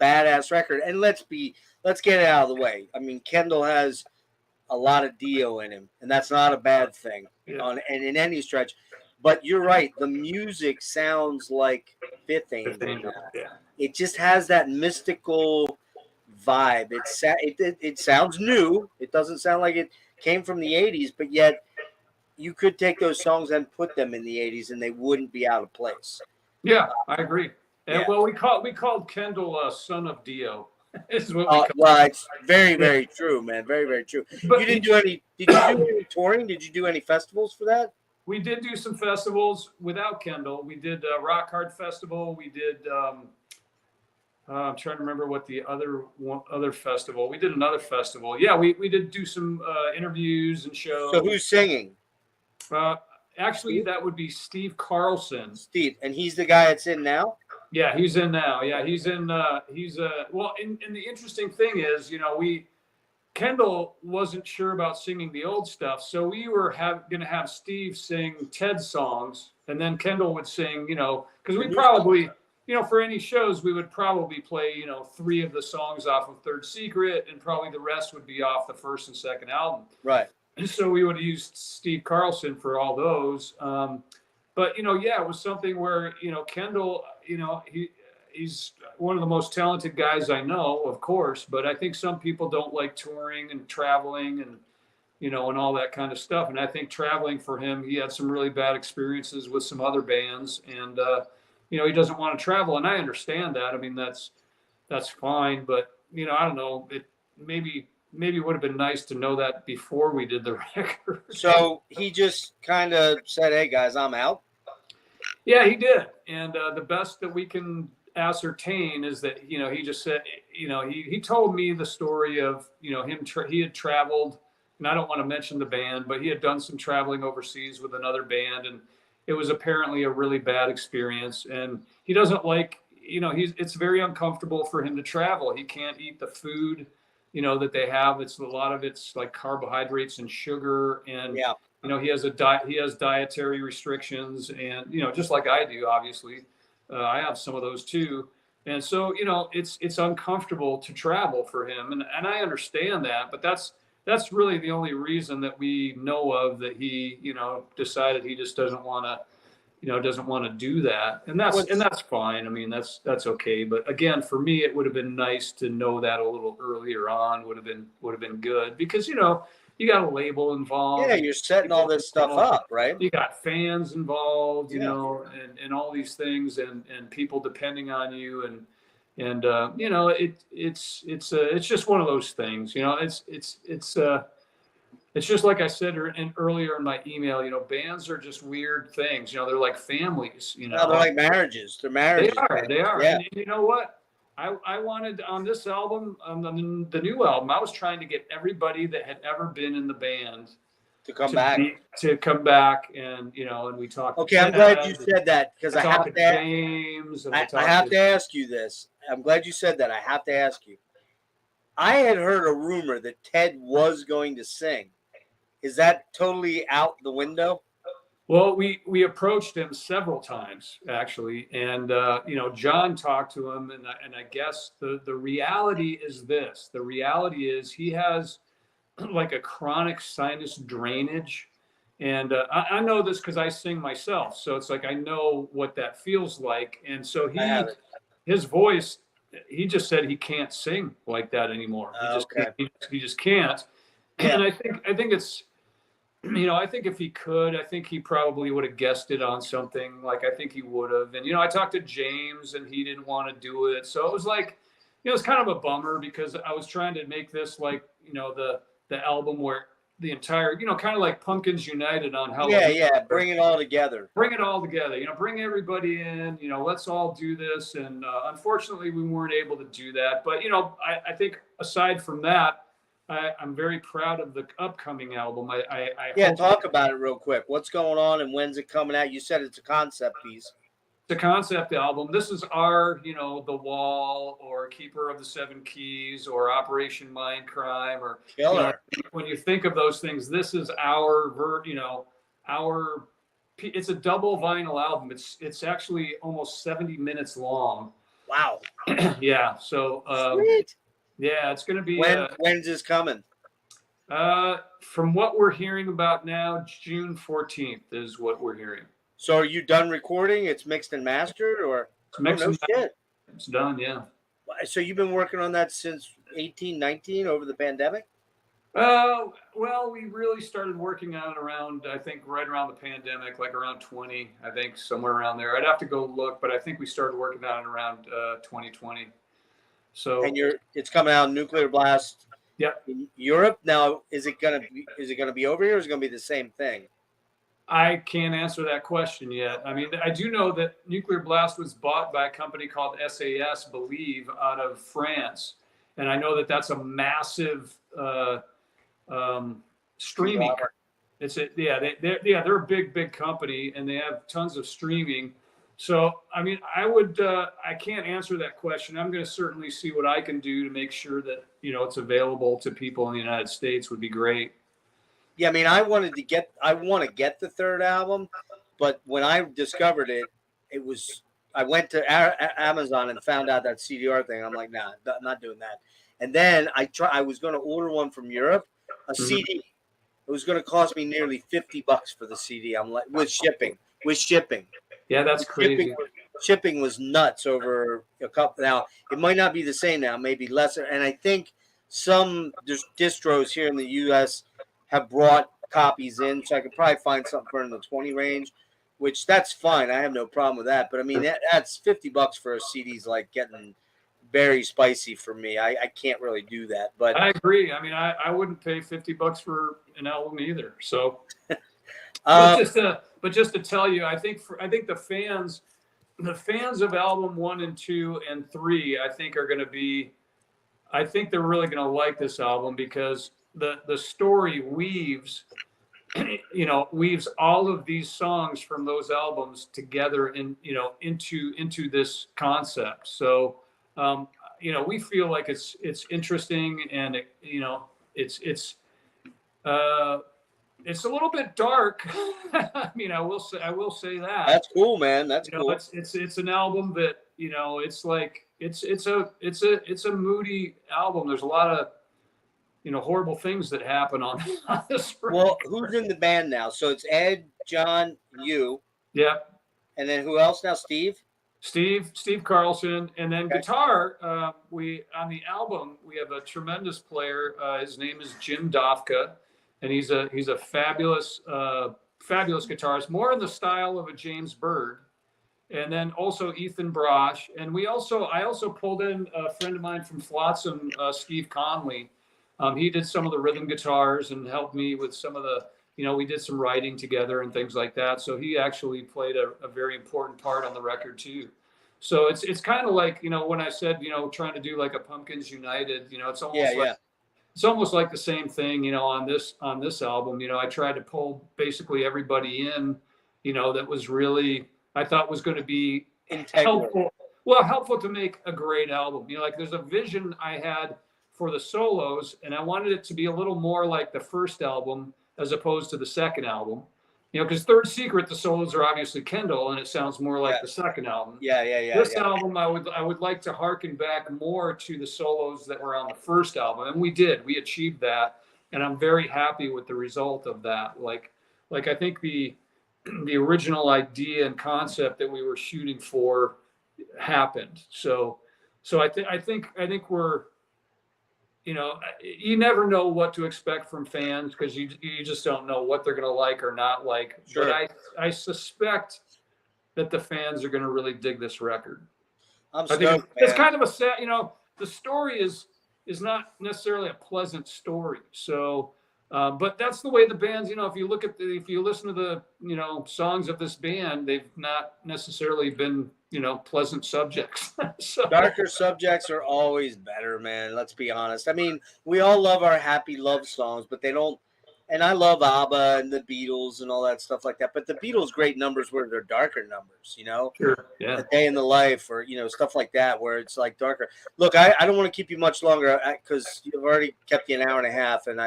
badass record, and let's get it out of the way. I mean, Kendall has a lot of Dio in him, and that's not a bad thing and in any stretch. But you're right. The music sounds like Fifth Angel now. Yeah. It just has that mystical vibe. It sounds new. It doesn't sound like it came from the 80s, but yet you could take those songs and put them in the 80s and they wouldn't be out of place. Yeah, I agree. And well, we called Kendall son of Dio. Is what well, it's very, very true, man. Very, very true. But you didn't do any. Did you do any touring? Did you do any festivals for that? We did do some festivals without Kendall. We did Rock Hard Festival. We did. I'm trying to remember what the other festival. We did another festival. Yeah, we did do some interviews and shows. So who's singing? Actually, that would be Steve Carlson. Steve, and he's the guy that's in now. Yeah, he's in now. Yeah, he's in. Well, and the interesting thing is, Kendall wasn't sure about singing the old stuff, so we were going to have Steve sing Ted's songs, and then Kendall would sing. Because we probably, for any shows, we would probably play, 3 of the songs off of Third Secret, and probably the rest would be off the first and second album. Right. And so we would have used Steve Carlson for all those. But, it was something where, Kendall, he's one of the most talented guys I know, of course, but I think some people don't like touring and traveling and, and all that kind of stuff. And I think traveling for him, he had some really bad experiences with some other bands and, he doesn't want to travel. And I understand that. I mean, that's fine, but, I don't know, it maybe it would have been nice to know that before we did the record. So he just kind of said, "Hey guys, I'm out." Yeah, he did. And the best that we can ascertain is that, he just said, he told me the story of, him, he had traveled, and I don't want to mention the band, but he had done some traveling overseas with another band. And it was apparently a really bad experience. And he doesn't like, it's very uncomfortable for him to travel. He can't eat the food that they have. It's a lot of it's like carbohydrates and sugar, and he has dietary restrictions, and just like I do, obviously, I have some of those too, and so it's uncomfortable to travel for him, and I understand that, but that's really the only reason that we know of that he decided he just doesn't want to do that, and that's fine. I mean, that's okay. But again, for me, it would have been nice to know that a little earlier on. Would have been good because you got a label involved. Yeah, you're setting all this stuff up, right? You got fans involved, and all these things, and people depending on you, and it's just one of those things. It's just like I said earlier in my email, bands are just weird things. They're like families, No, they're like marriages. They're marriages. They are. Yeah. And you know what? I wanted on this album, on the new album, I was trying to get everybody that had ever been in the band to come back. And, and we talked. Okay, I'm glad you said that because I have to James. I have to ask you this. I'm glad you said that. I have to ask you. I had heard a rumor that Ted was going to sing. Is that totally out the window? Well, we approached him several times, actually. And, John talked to him. And I guess the reality is this. The reality is he has like a chronic sinus drainage. And I know this because I sing myself. So it's like I know what that feels like. And so his voice, he just said he can't sing like that anymore. He just can't. Yeah. And I think it's, I think if he could, I think he probably would have guessed it on something. Like, I think he would have. And, I talked to James and he didn't want to do it. So it was like, it was kind of a bummer because I was trying to make this like, the album where the entire, kind of like Pumpkins United on Halloween. Yeah. Bring it all together. Bring everybody in, let's all do this. And unfortunately, we weren't able to do that. But, I think aside from that, I'm very proud of the upcoming album. Talk about it real quick. What's going on and when's it coming out? You said it's a concept piece. It's a concept album. This is our, The Wall or Keeper of the Seven Keys or Operation Mindcrime or when you think of those things, this is it's a double vinyl album. It's actually almost 70 minutes long. Wow. Yeah. So sweet. Yeah, it's going to be. When's this coming? From what we're hearing about now, June 14th is what we're hearing. So are you done recording? It's mixed and mastered, or It's mixed and shit. It's done, yeah. So you've been working on that since 1819 over the pandemic? Well, we really started working on it around, I think, right around the pandemic, like around 20, I think, somewhere around there. I'd have to go look, but I think we started working on it around 2020. So, And it's coming out Nuclear Blast. Yeah. In Europe now. Is it gonna be over here, or is it gonna be the same thing? I can't answer that question yet. I mean, I do know that Nuclear Blast was bought by a company called SAS, Believe, out of France, and I know that that's a massive streaming. They're a big company, and they have tons of streaming. So, I mean, I can't answer that question. I'm going to certainly see what I can do to make sure that, it's available to people in the United States would be great. Yeah, I mean, I want to get the third album, but when I discovered it, I went to Amazon and found out that CDR thing. I'm like, nah, not doing that. And then I was going to order one from Europe, a CD. It was going to cost me nearly $50 for the CD. I'm like, with shipping. Yeah, that's crazy. Shipping was nuts over a couple. Now it might not be the same now, maybe lesser. And I think some distros here in the U.S. have brought copies in, so I could probably find something for in the 20 range, which that's fine. I have no problem with that. But I mean, that's $50 for a CD's like getting very spicy for me. I can't really do that. But I agree. I mean, I wouldn't pay $50 for an album either. So, but just to tell you, I think the fans of album 1 and 2 and 3, I think they're really going to like this album because the story weaves all of these songs from those albums together into this concept. So, we feel like it's interesting, and it's a little bit dark. I mean, I will say that. That's cool, man. That's cool. It's an album that, it's like it's a moody album. There's a lot of horrible things that happen on this record. Well, who's in the band now? So it's Ed, John, you. Yeah. And then who else now? Steve Carlson, and then guitar. On the album we have a tremendous player. His name is Jim Dofka, and he's a fabulous guitarist, more in the style of a James Byrd. And then also Ethan Brosh, and I also pulled in a friend of mine from Flotsam, Steve Conley. He did some of the rhythm guitars and helped me with some of the, we did some writing together and things like that. So he actually played a very important part on the record too. So it's kind of like, when I said, trying to do like a Pumpkins United, it's almost it's almost like the same thing, on this album. I tried to pull basically everybody in, that was really, I thought was going to be helpful to make a great album. Like there's a vision I had for the solos, and I wanted it to be a little more like the first album as opposed to the second album. Because Third Secret, the solos are obviously Kendall, and it sounds more like the second album. Yeah. This album, I would like to harken back more to the solos that were on the first album, and we did. We achieved that, and I'm very happy with the result of that. Like I think the original idea and concept that we were shooting for happened. So I think we're, you never know what to expect from fans because you just don't know what they're going to like or not like. Sure. But I suspect that the fans are going to really dig this record. I'm stoked, it's kind of a sad, the story is not necessarily a pleasant story. So, but that's the way the bands, if you listen to the, songs of this band, they've not necessarily been, pleasant subjects. So. Darker subjects are always better, man. Let's be honest. I mean, we all love our happy love songs, but they don't. And I love ABBA and the Beatles and all that stuff like that. But the Beatles' great numbers were their darker numbers, Sure. Yeah. A Day in the Life or, stuff like that where it's like darker. Look, I don't want to keep you much longer because you've already kept you an hour and a half. And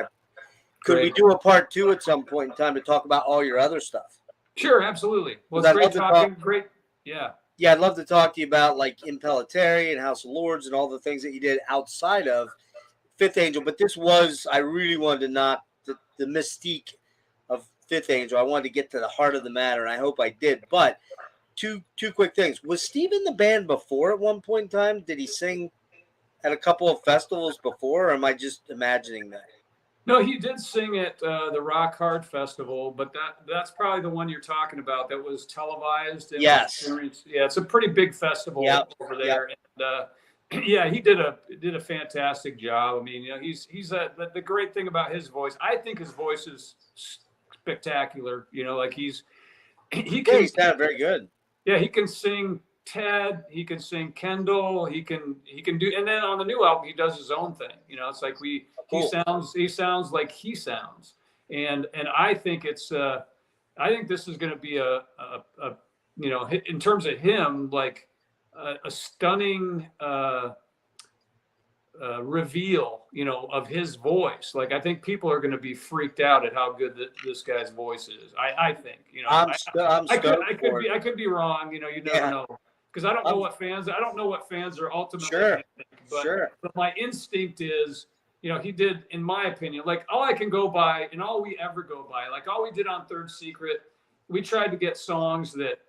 could we do a part 2 at some point in time to talk about all your other stuff? Sure, absolutely. Well, it's great talking. Great. Yeah. Yeah, I'd love to talk to you about like Impelliteri and House of Lords and all the things that you did outside of Fifth Angel, but this was, I really wanted to not, the mystique of Fifth Angel. I wanted to get to the heart of the matter, and I hope I did. But two quick things. Was Steve in the band before at one point in time? Did he sing at a couple of festivals before, or am I just imagining that? No, he did sing at the Rock Hard Festival, but that's probably the one you're talking about that was televised. Yes. It's a pretty big festival over there. Yep. And yeah, he did a fantastic job. I mean, you know, he's the great thing about his voice. I think his voice is spectacular. You know, like he sounded very good. Yeah, he can sing Ted, he can sing Kendall, he can do, and then on the new album he does his own thing. You know, it's like he sounds like he sounds, and I think it's I think this is going to be a you know, in terms of him, like a stunning reveal, you know, of his voice. Like, I think people are going to be freaked out at how good this guy's voice is. I think, you know, I could be wrong. You know, you never know, because I don't know what fans are ultimately. But my instinct is, you know, he did, in my opinion, like all I can go by and all we ever go by, like all we did on Third Secret, we tried to get songs that,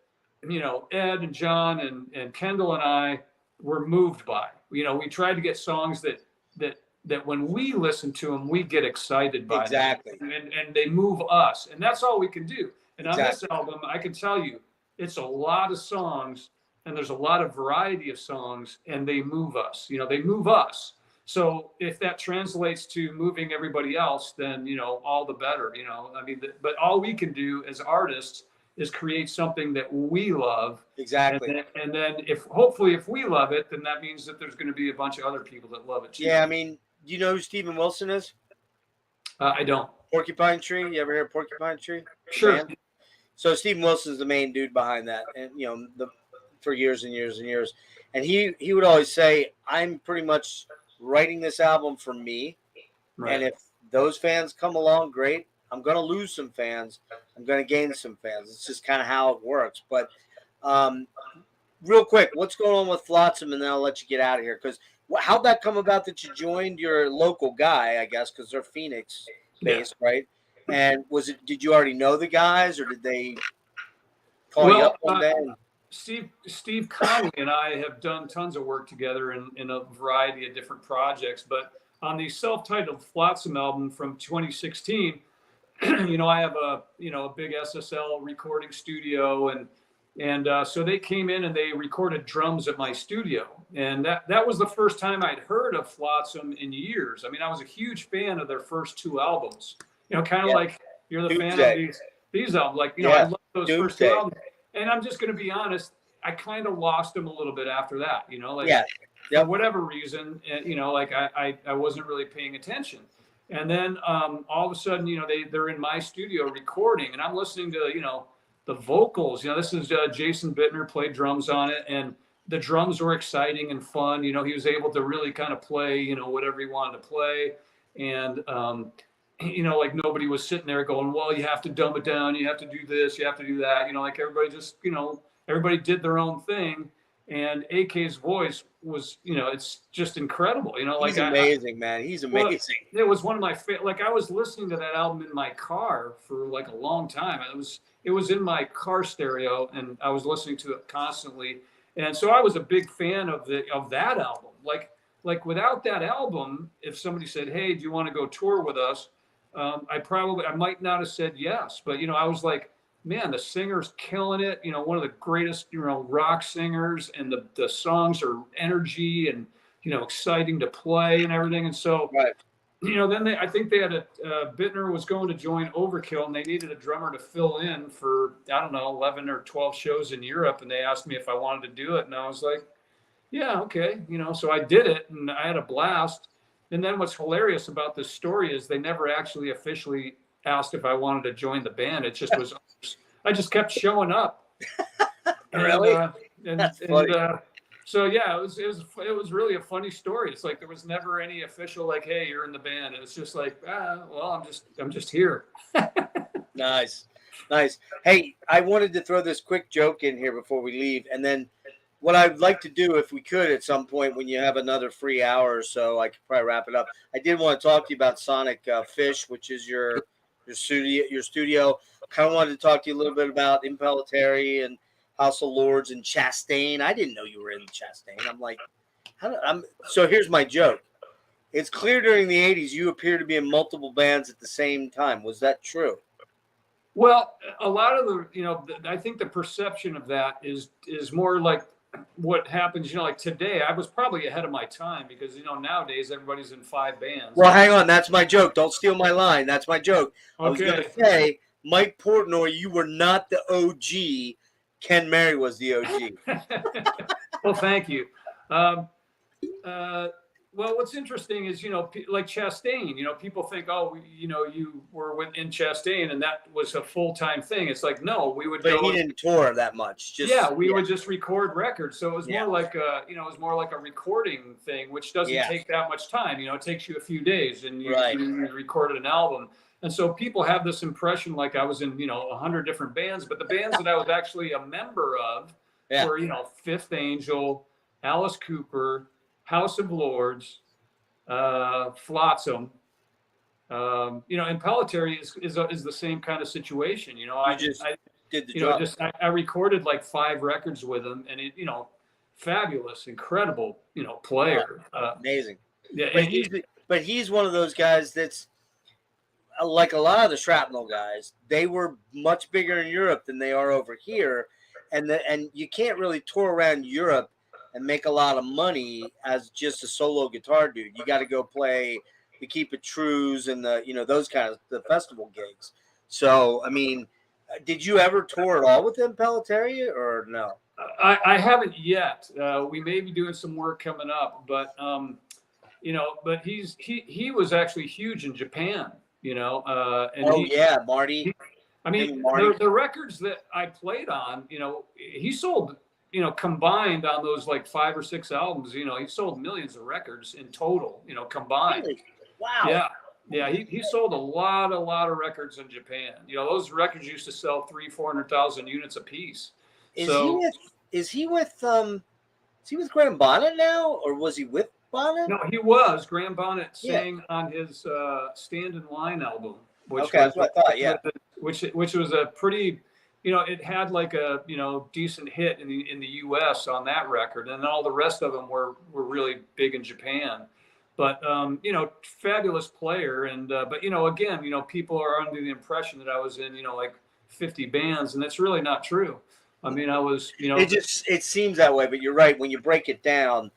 you know, Ed and John and Kendall and I were moved by. You know, we tried to get songs that when we listen to them, we get excited by them, and they move us, and that's all we can do. And on this album, I can tell you, it's a lot of songs, and there's a lot of variety of songs, and they move us. You know, they move us. So if that translates to moving everybody else, then, you know, all the better. You know, I mean, but all we can do as artists is create something that we love. Exactly. And then hopefully if we love it, then that means that there's going to be a bunch of other people that love it too. Yeah, I mean, do you know who Steven Wilson is? I don't. Porcupine Tree. You ever hear of Porcupine Tree? Sure. Man? So Steven Wilson is the main dude behind that, and you know, for years and years and years. And he would always say, "I'm pretty much writing this album for me, and if those fans come along, great. I'm going to lose some fans. I'm going to gain some fans. It's just kind of how it works." But real quick, what's going on with Flotsam, and then I'll let you get out of here. Because how'd that come about that you joined your local guy, I guess, because they're Phoenix-based, right? And did you already know the guys, or did they call you up one day? Steve Conley and I have done tons of work together in a variety of different projects. But on the self-titled Flotsam album from 2016, you know, I have a big SSL recording studio, and so they came in and they recorded drums at my studio, and that was the first time I'd heard of Flotsam in years. I mean, I was a huge fan of their first two albums. You know, kind of like you're the fan of these albums. Like, you know, I love those first two albums, and I'm just going to be honest, I kind of lost them a little bit after that. You know, like for whatever reason, you know, like I wasn't really paying attention. And then all of a sudden, you know, they're in my studio recording, and I'm listening to, you know, the vocals. You know, this is Jason Bittner played drums on it, and the drums were exciting and fun. You know, he was able to really kind of play, you know, whatever he wanted to play. And, you know, like nobody was sitting there going, well, you have to dumb it down. You have to do this. You have to do that. You know, like everybody just, you know, everybody did their own thing. And AK's voice was, you know, it's just incredible. You know, like he's amazing, man. He's amazing. Well, it was one of my like I was listening to that album in my car for like a long time. It was in my car stereo, and I was listening to it constantly. And so I was a big fan of that album. Like without that album, if somebody said, "Hey, do you want to go tour with us?" I might not have said yes, but you know, I was like, man, the singer's killing it. You know, one of the greatest, you know, rock singers, and the songs are energy and, you know, exciting to play and everything. And so, you know, then I think they had Bittner was going to join Overkill, and they needed a drummer to fill in for, I don't know, 11 or 12 shows in Europe. And they asked me if I wanted to do it. And I was like, yeah, okay. You know, so I did it, and I had a blast. And then what's hilarious about this story is they never actually officially asked if I wanted to join the band. It just was, I just kept showing up. Really? That's funny. So yeah, it was really a funny story. It's like there was never any official like, hey, you're in the band. It was just like, well, I'm just here. Nice. Hey, I wanted to throw this quick joke in here before we leave, and then what I'd like to do, if we could, at some point when you have another free hour or so, I could probably wrap it up. I did want to talk to you about Sonic Phish, which is your studio. Kind of wanted to talk to you a little bit about Impelliteri and House of Lords and Chastain. I didn't know you were in Chastain. I'm like, so here's my joke. It's clear during the 80s you appear to be in multiple bands at the same time. Was that true? Well, a lot of the, I think the perception of that is more like what happens, like today. I was probably ahead of my time because, nowadays everybody's in 5 bands. Well, hang on. That's my joke. Don't steal my line. That's my joke. Okay. I was going to say, Mike Portnoy, you were not the OG. Ken Mary was the OG. Well, thank you. Well, what's interesting is, like Chastain, people think, oh, you were in Chastain and that was a full-time thing. It's like, no, we would But he didn't tour that much. We would just record records. So it was more like a recording thing, which doesn't take that much time. It takes you a few days and you recorded an album. And so people have this impression like I was in, 100 different bands, but the bands that I was actually a member of were, Fifth Angel, Alice Cooper, House of Lords, Flotsam, Impelliteri is the same kind of situation. I did the job. I recorded like 5 records with him, and it, fabulous, incredible, player. Amazing. Yeah, but he's one of those guys that's like a lot of the shrapnel guys. They were much bigger in Europe than they are over here, and you can't really tour around Europe and make a lot of money as just a solo guitar dude. You got to go play the Keep It Trues and those kind of the festival gigs. So, I mean, did you ever tour at all with Impelliteri or no? I haven't yet. We may be doing some work coming up, but but he was actually huge in Japan. And Marty. The records that I played on, he sold. Combined on those like 5 or 6 albums, he sold millions of records in total, combined. Really? Wow. Yeah. He sold a lot of records in Japan. Those records used to sell 300,000-400,000 units a piece. Is he with Graham Bonnet now, or was he with Bonnet? No, he was. Graham Bonnet sang on his Stand in Line album, which that's what I thought. Yeah, which was a pretty. It had like a decent hit in the U.S. on that record, and all the rest of them were really big in Japan. But fabulous player, and but again, people are under the impression that I was in like 50 bands, and that's really not true. I mean, I was it seems that way, but you're right. When you break it down,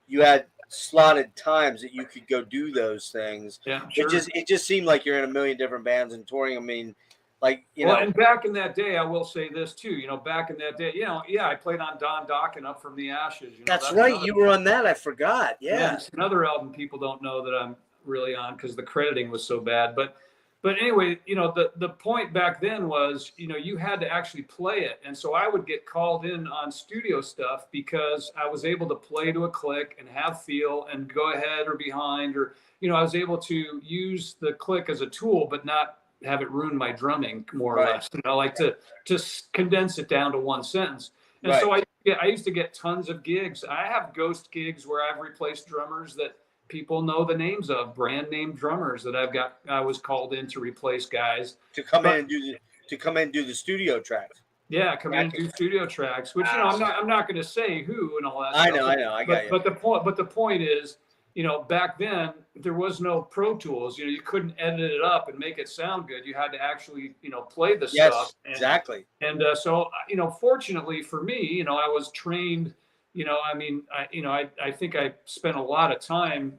you had slotted times that you could go do those things. Yeah, sure. It just seemed like you're in a million different bands and touring. I mean. And back in that day, I will say this too. Back in that day, I played on Don Dokken Up From the Ashes. That's right. You were on that. I forgot. Yeah. It's another album people don't know that I'm really on because the crediting was so bad. But anyway, the point back then was, you had to actually play it. And so I would get called in on studio stuff because I was able to play to a click and have feel and go ahead or behind, or, I was able to use the click as a tool, but not have it ruin my drumming more or less. Like to just condense it down to one sentence. And so I used to get tons of gigs. I have ghost gigs where I've replaced drummers that people know the names of, brand name drummers that I was called in to replace guys to come in and do the studio tracks. Yeah, come in and do studio tracks, which I'm not going to say who and all that. I know, I got you. But the point is, back then there was no Pro Tools. You couldn't edit it up and make it sound good. You had to actually, play the stuff. Exactly. And so, fortunately for me, I was trained. I think I spent a lot of time,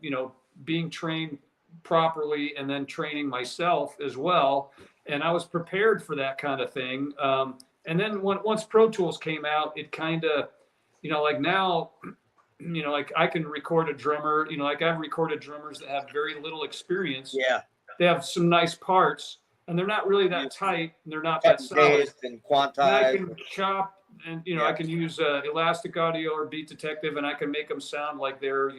being trained properly and then training myself as well. And I was prepared for that kind of thing. And then once Pro Tools came out, it kind of, like now. Like I can record a drummer, like I've recorded drummers that have very little experience. Yeah. They have some nice parts and they're not really that tight and they're not that solid. And quantized. And I can chop and, I can use Elastic Audio or Beat Detective and I can make them sound like they're,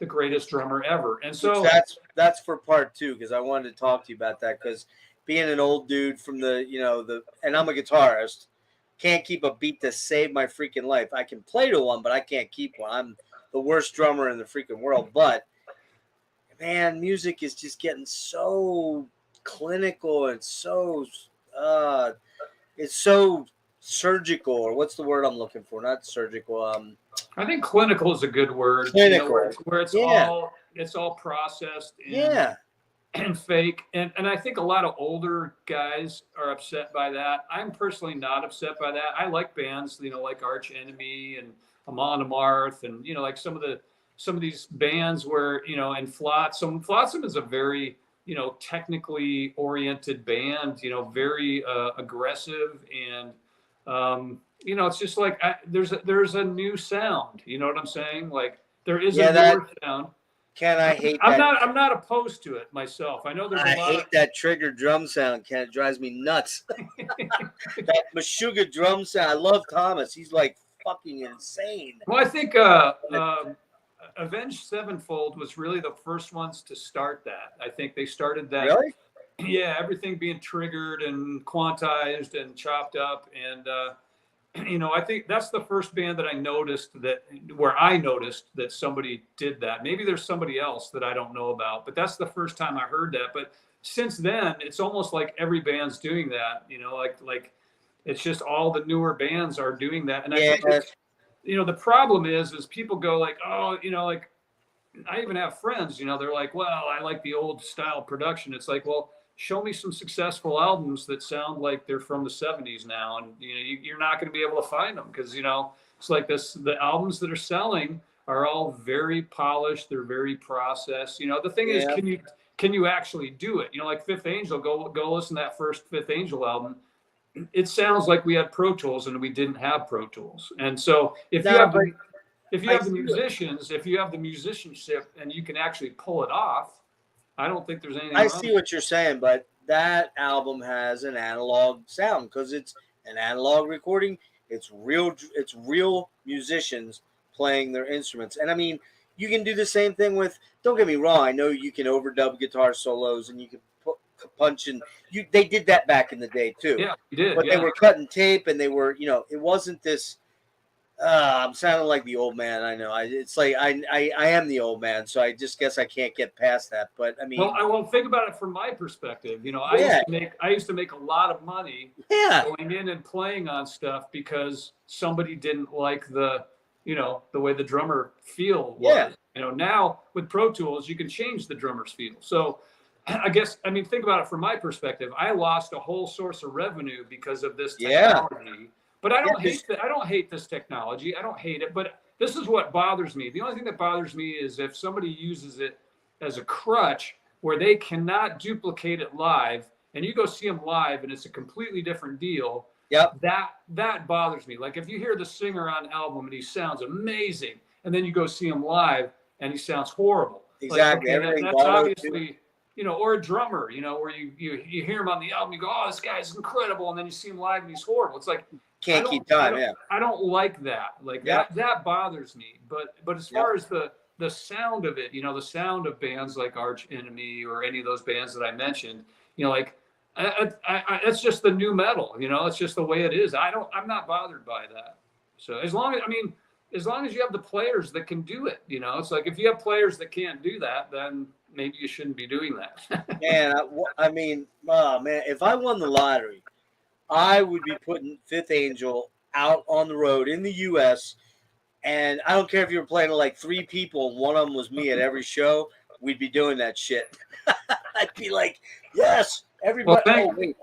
the greatest drummer ever. And so that's for part 2, because I wanted to talk to you about that, because being an old dude from and I'm a guitarist, can't keep a beat to save my freaking life. I can play to one, but I can't keep one. I'm the worst drummer in the freaking world. But man, music is just getting so clinical and so it's so surgical, or what's the word I'm looking for? Not surgical. I think clinical is a good word. Clinical. Where it's all processed and fake. And I think a lot of older guys are upset by that. I'm personally not upset by that. I like bands, like Arch Enemy and Amon Amarth, and like some of these bands where, and Flotsam is a very, technically oriented band, very aggressive, and it's just like there's a new sound. You know what I'm saying? Like there is a newer sound. Ken, I hate that. I'm not opposed to it myself. I know there's I hate that trigger drum sound, Ken. It drives me nuts. That Meshuggah drum sound. I love Thomas. He's like fucking insane. Well, I think Avenged Sevenfold was really the first ones to start that. I think they started that. Really? Yeah, everything being triggered and quantized and chopped up, and I think that's the first band that I noticed that somebody did that. Maybe there's somebody else that I don't know about, but that's the first time I heard that. But since then, it's almost like every band's doing that. Like it's just all the newer bands are doing that, and I think the problem is people go like, oh, like I even have friends, they're like, well, I like the old style production. It's like, well, show me some successful albums that sound like they're from the 70s now. And, you're not going to be able to find them because, it's like this, the albums that are selling are all very polished. They're very processed. The thing is, can you actually do it? Like Fifth Angel, go listen to that first Fifth Angel album. It sounds like we had Pro Tools and we didn't have Pro Tools. And so if you have the musicianship and you can actually pull it off, I don't think there's anything wrong. See what you're saying, but that album has an analog sound because it's an analog recording. It's real musicians playing their instruments. And I mean, you can do the same thing with, don't get me wrong, I know you can overdub guitar solos and you can punch and they did that back in the day too. Yeah, you did. But they were cutting tape and they were, it wasn't this I'm sounding like the old man. I know. It's like I am the old man, so I just guess I can't get past that. But I mean, well, I won't think about it from my perspective. I used to make a lot of money going in and playing on stuff because somebody didn't like the way the drummer feel was. Now with Pro Tools, you can change the drummer's feel. So think about it from my perspective. I lost a whole source of revenue because of this technology. But I don't hate this technology. I don't hate it. But this is what bothers me. The only thing that bothers me is if somebody uses it as a crutch where they cannot duplicate it live, and you go see them live and it's a completely different deal. Yep. That bothers me. Like if you hear the singer on album and he sounds amazing, and then you go see him live and he sounds horrible. Exactly. Like, okay, that's obviously. Or a drummer, where you hear him on the album, you go, oh, this guy's incredible, and then you see him live and he's horrible. It's like can't keep time. I don't like that. Like that bothers me. But as far as the sound of it, the sound of bands like Arch Enemy or any of those bands that I mentioned, it's just the new metal. It's just the way it is. I'm not bothered by that. So as long as you have the players that can do it, it's like if you have players that can't do that, then maybe you shouldn't be doing that. Man, if I won the lottery, I would be putting Fifth Angel out on the road in the U.S. And I don't care if you were playing to like 3 people and one of them was me at every show, we'd be doing that shit. I'd be like, yes, everybody. Well,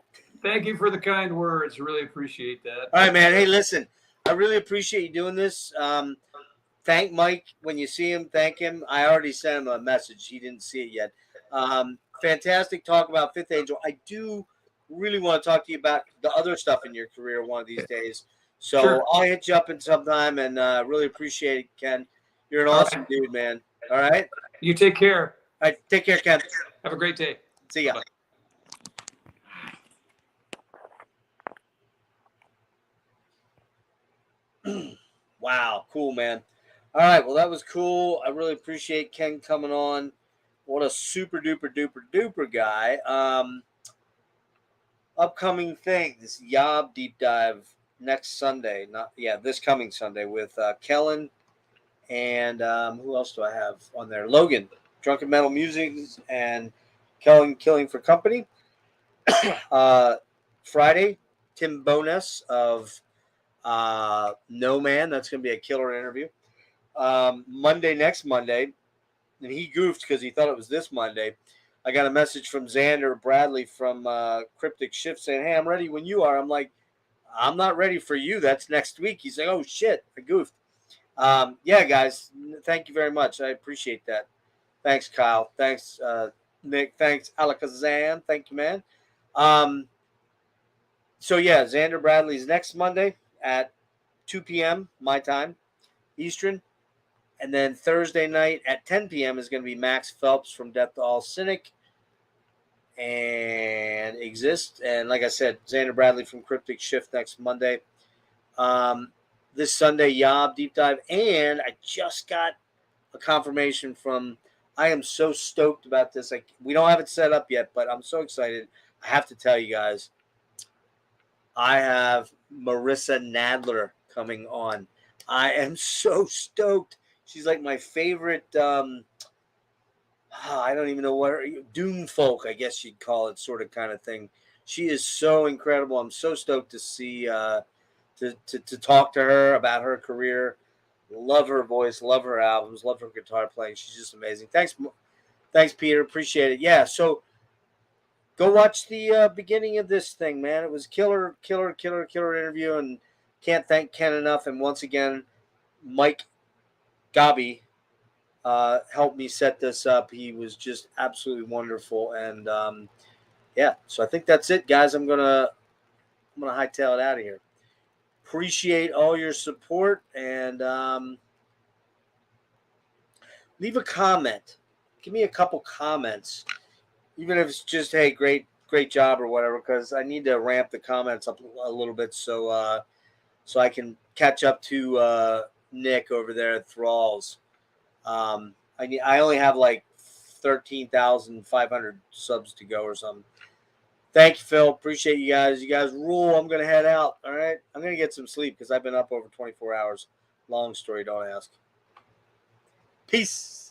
thank you for the kind words. Really appreciate that. All right, man. Hey, listen, I really appreciate you doing this. Thank Mike when you see him. Thank him. I already sent him a message. He didn't see it yet. Fantastic talk about Fifth Angel. I do really want to talk to you about the other stuff in your career one of these days. So sure. I'll hit you up in some time and really appreciate it, Ken. You're an awesome dude, man. All right? You take care. All right. Take care, Ken. Have a great day. See ya. Wow. Cool, man. All right, well, that was cool. I really appreciate Ken coming on. What a super duper duper duper guy. Upcoming thing, this Yob deep dive next Sunday. This coming Sunday with Kellen and who else do I have on there? Logan, Drunken Metal Music, and Kellen Killing for Company. Friday, Tim Bonas of No Man. That's going to be a killer interview. Next Monday, and he goofed because he thought it was this Monday. I got a message from Xander Bradley from Cryptic Shift saying, "Hey, I'm ready when you are." I'm like, "I'm not ready for you. That's next week." He's like, "Oh shit, I goofed." Yeah, guys, thank you very much. I appreciate that. Thanks, Kyle. Thanks, Nick. Thanks, Alakazam. Thank you, man. So yeah, Xander Bradley's next Monday at 2 p.m. my time, Eastern. And then Thursday night at 10 p.m. is going to be Max Phelps from Death to All Cynic and Exist. And like I said, Xander Bradley from Cryptic Shift next Monday. This Sunday, Yob Deep Dive. And I just got a confirmation from, I am so stoked about this. We don't have it set up yet, but I'm so excited. I have to tell you guys, I have Marissa Nadler coming on. I am so stoked. She's like my favorite, I don't even know what, doom folk, I guess you'd call it, sort of kind of thing. She is so incredible. I'm so stoked to see, to talk to her about her career. Love her voice, love her albums, love her guitar playing. She's just amazing. Thanks, Peter. Appreciate it. Yeah, so go watch the beginning of this thing, man. It was killer interview, and can't thank Ken enough. And once again, Mike Gabi helped me set this up. He was just absolutely wonderful. And yeah, so I think that's it, guys. I'm gonna hightail it out of here. Appreciate all your support, and leave a comment. Give me a couple comments, even if it's just, hey, great job or whatever, because I need to ramp the comments up a little bit so I can catch up to Nick over there at Thralls. I only have like 13,500 subs to go or something. Thank you, Phil. Appreciate you guys. You guys rule. I'm going to head out. All right. I'm going to get some sleep because I've been up over 24 hours. Long story, don't ask. Peace.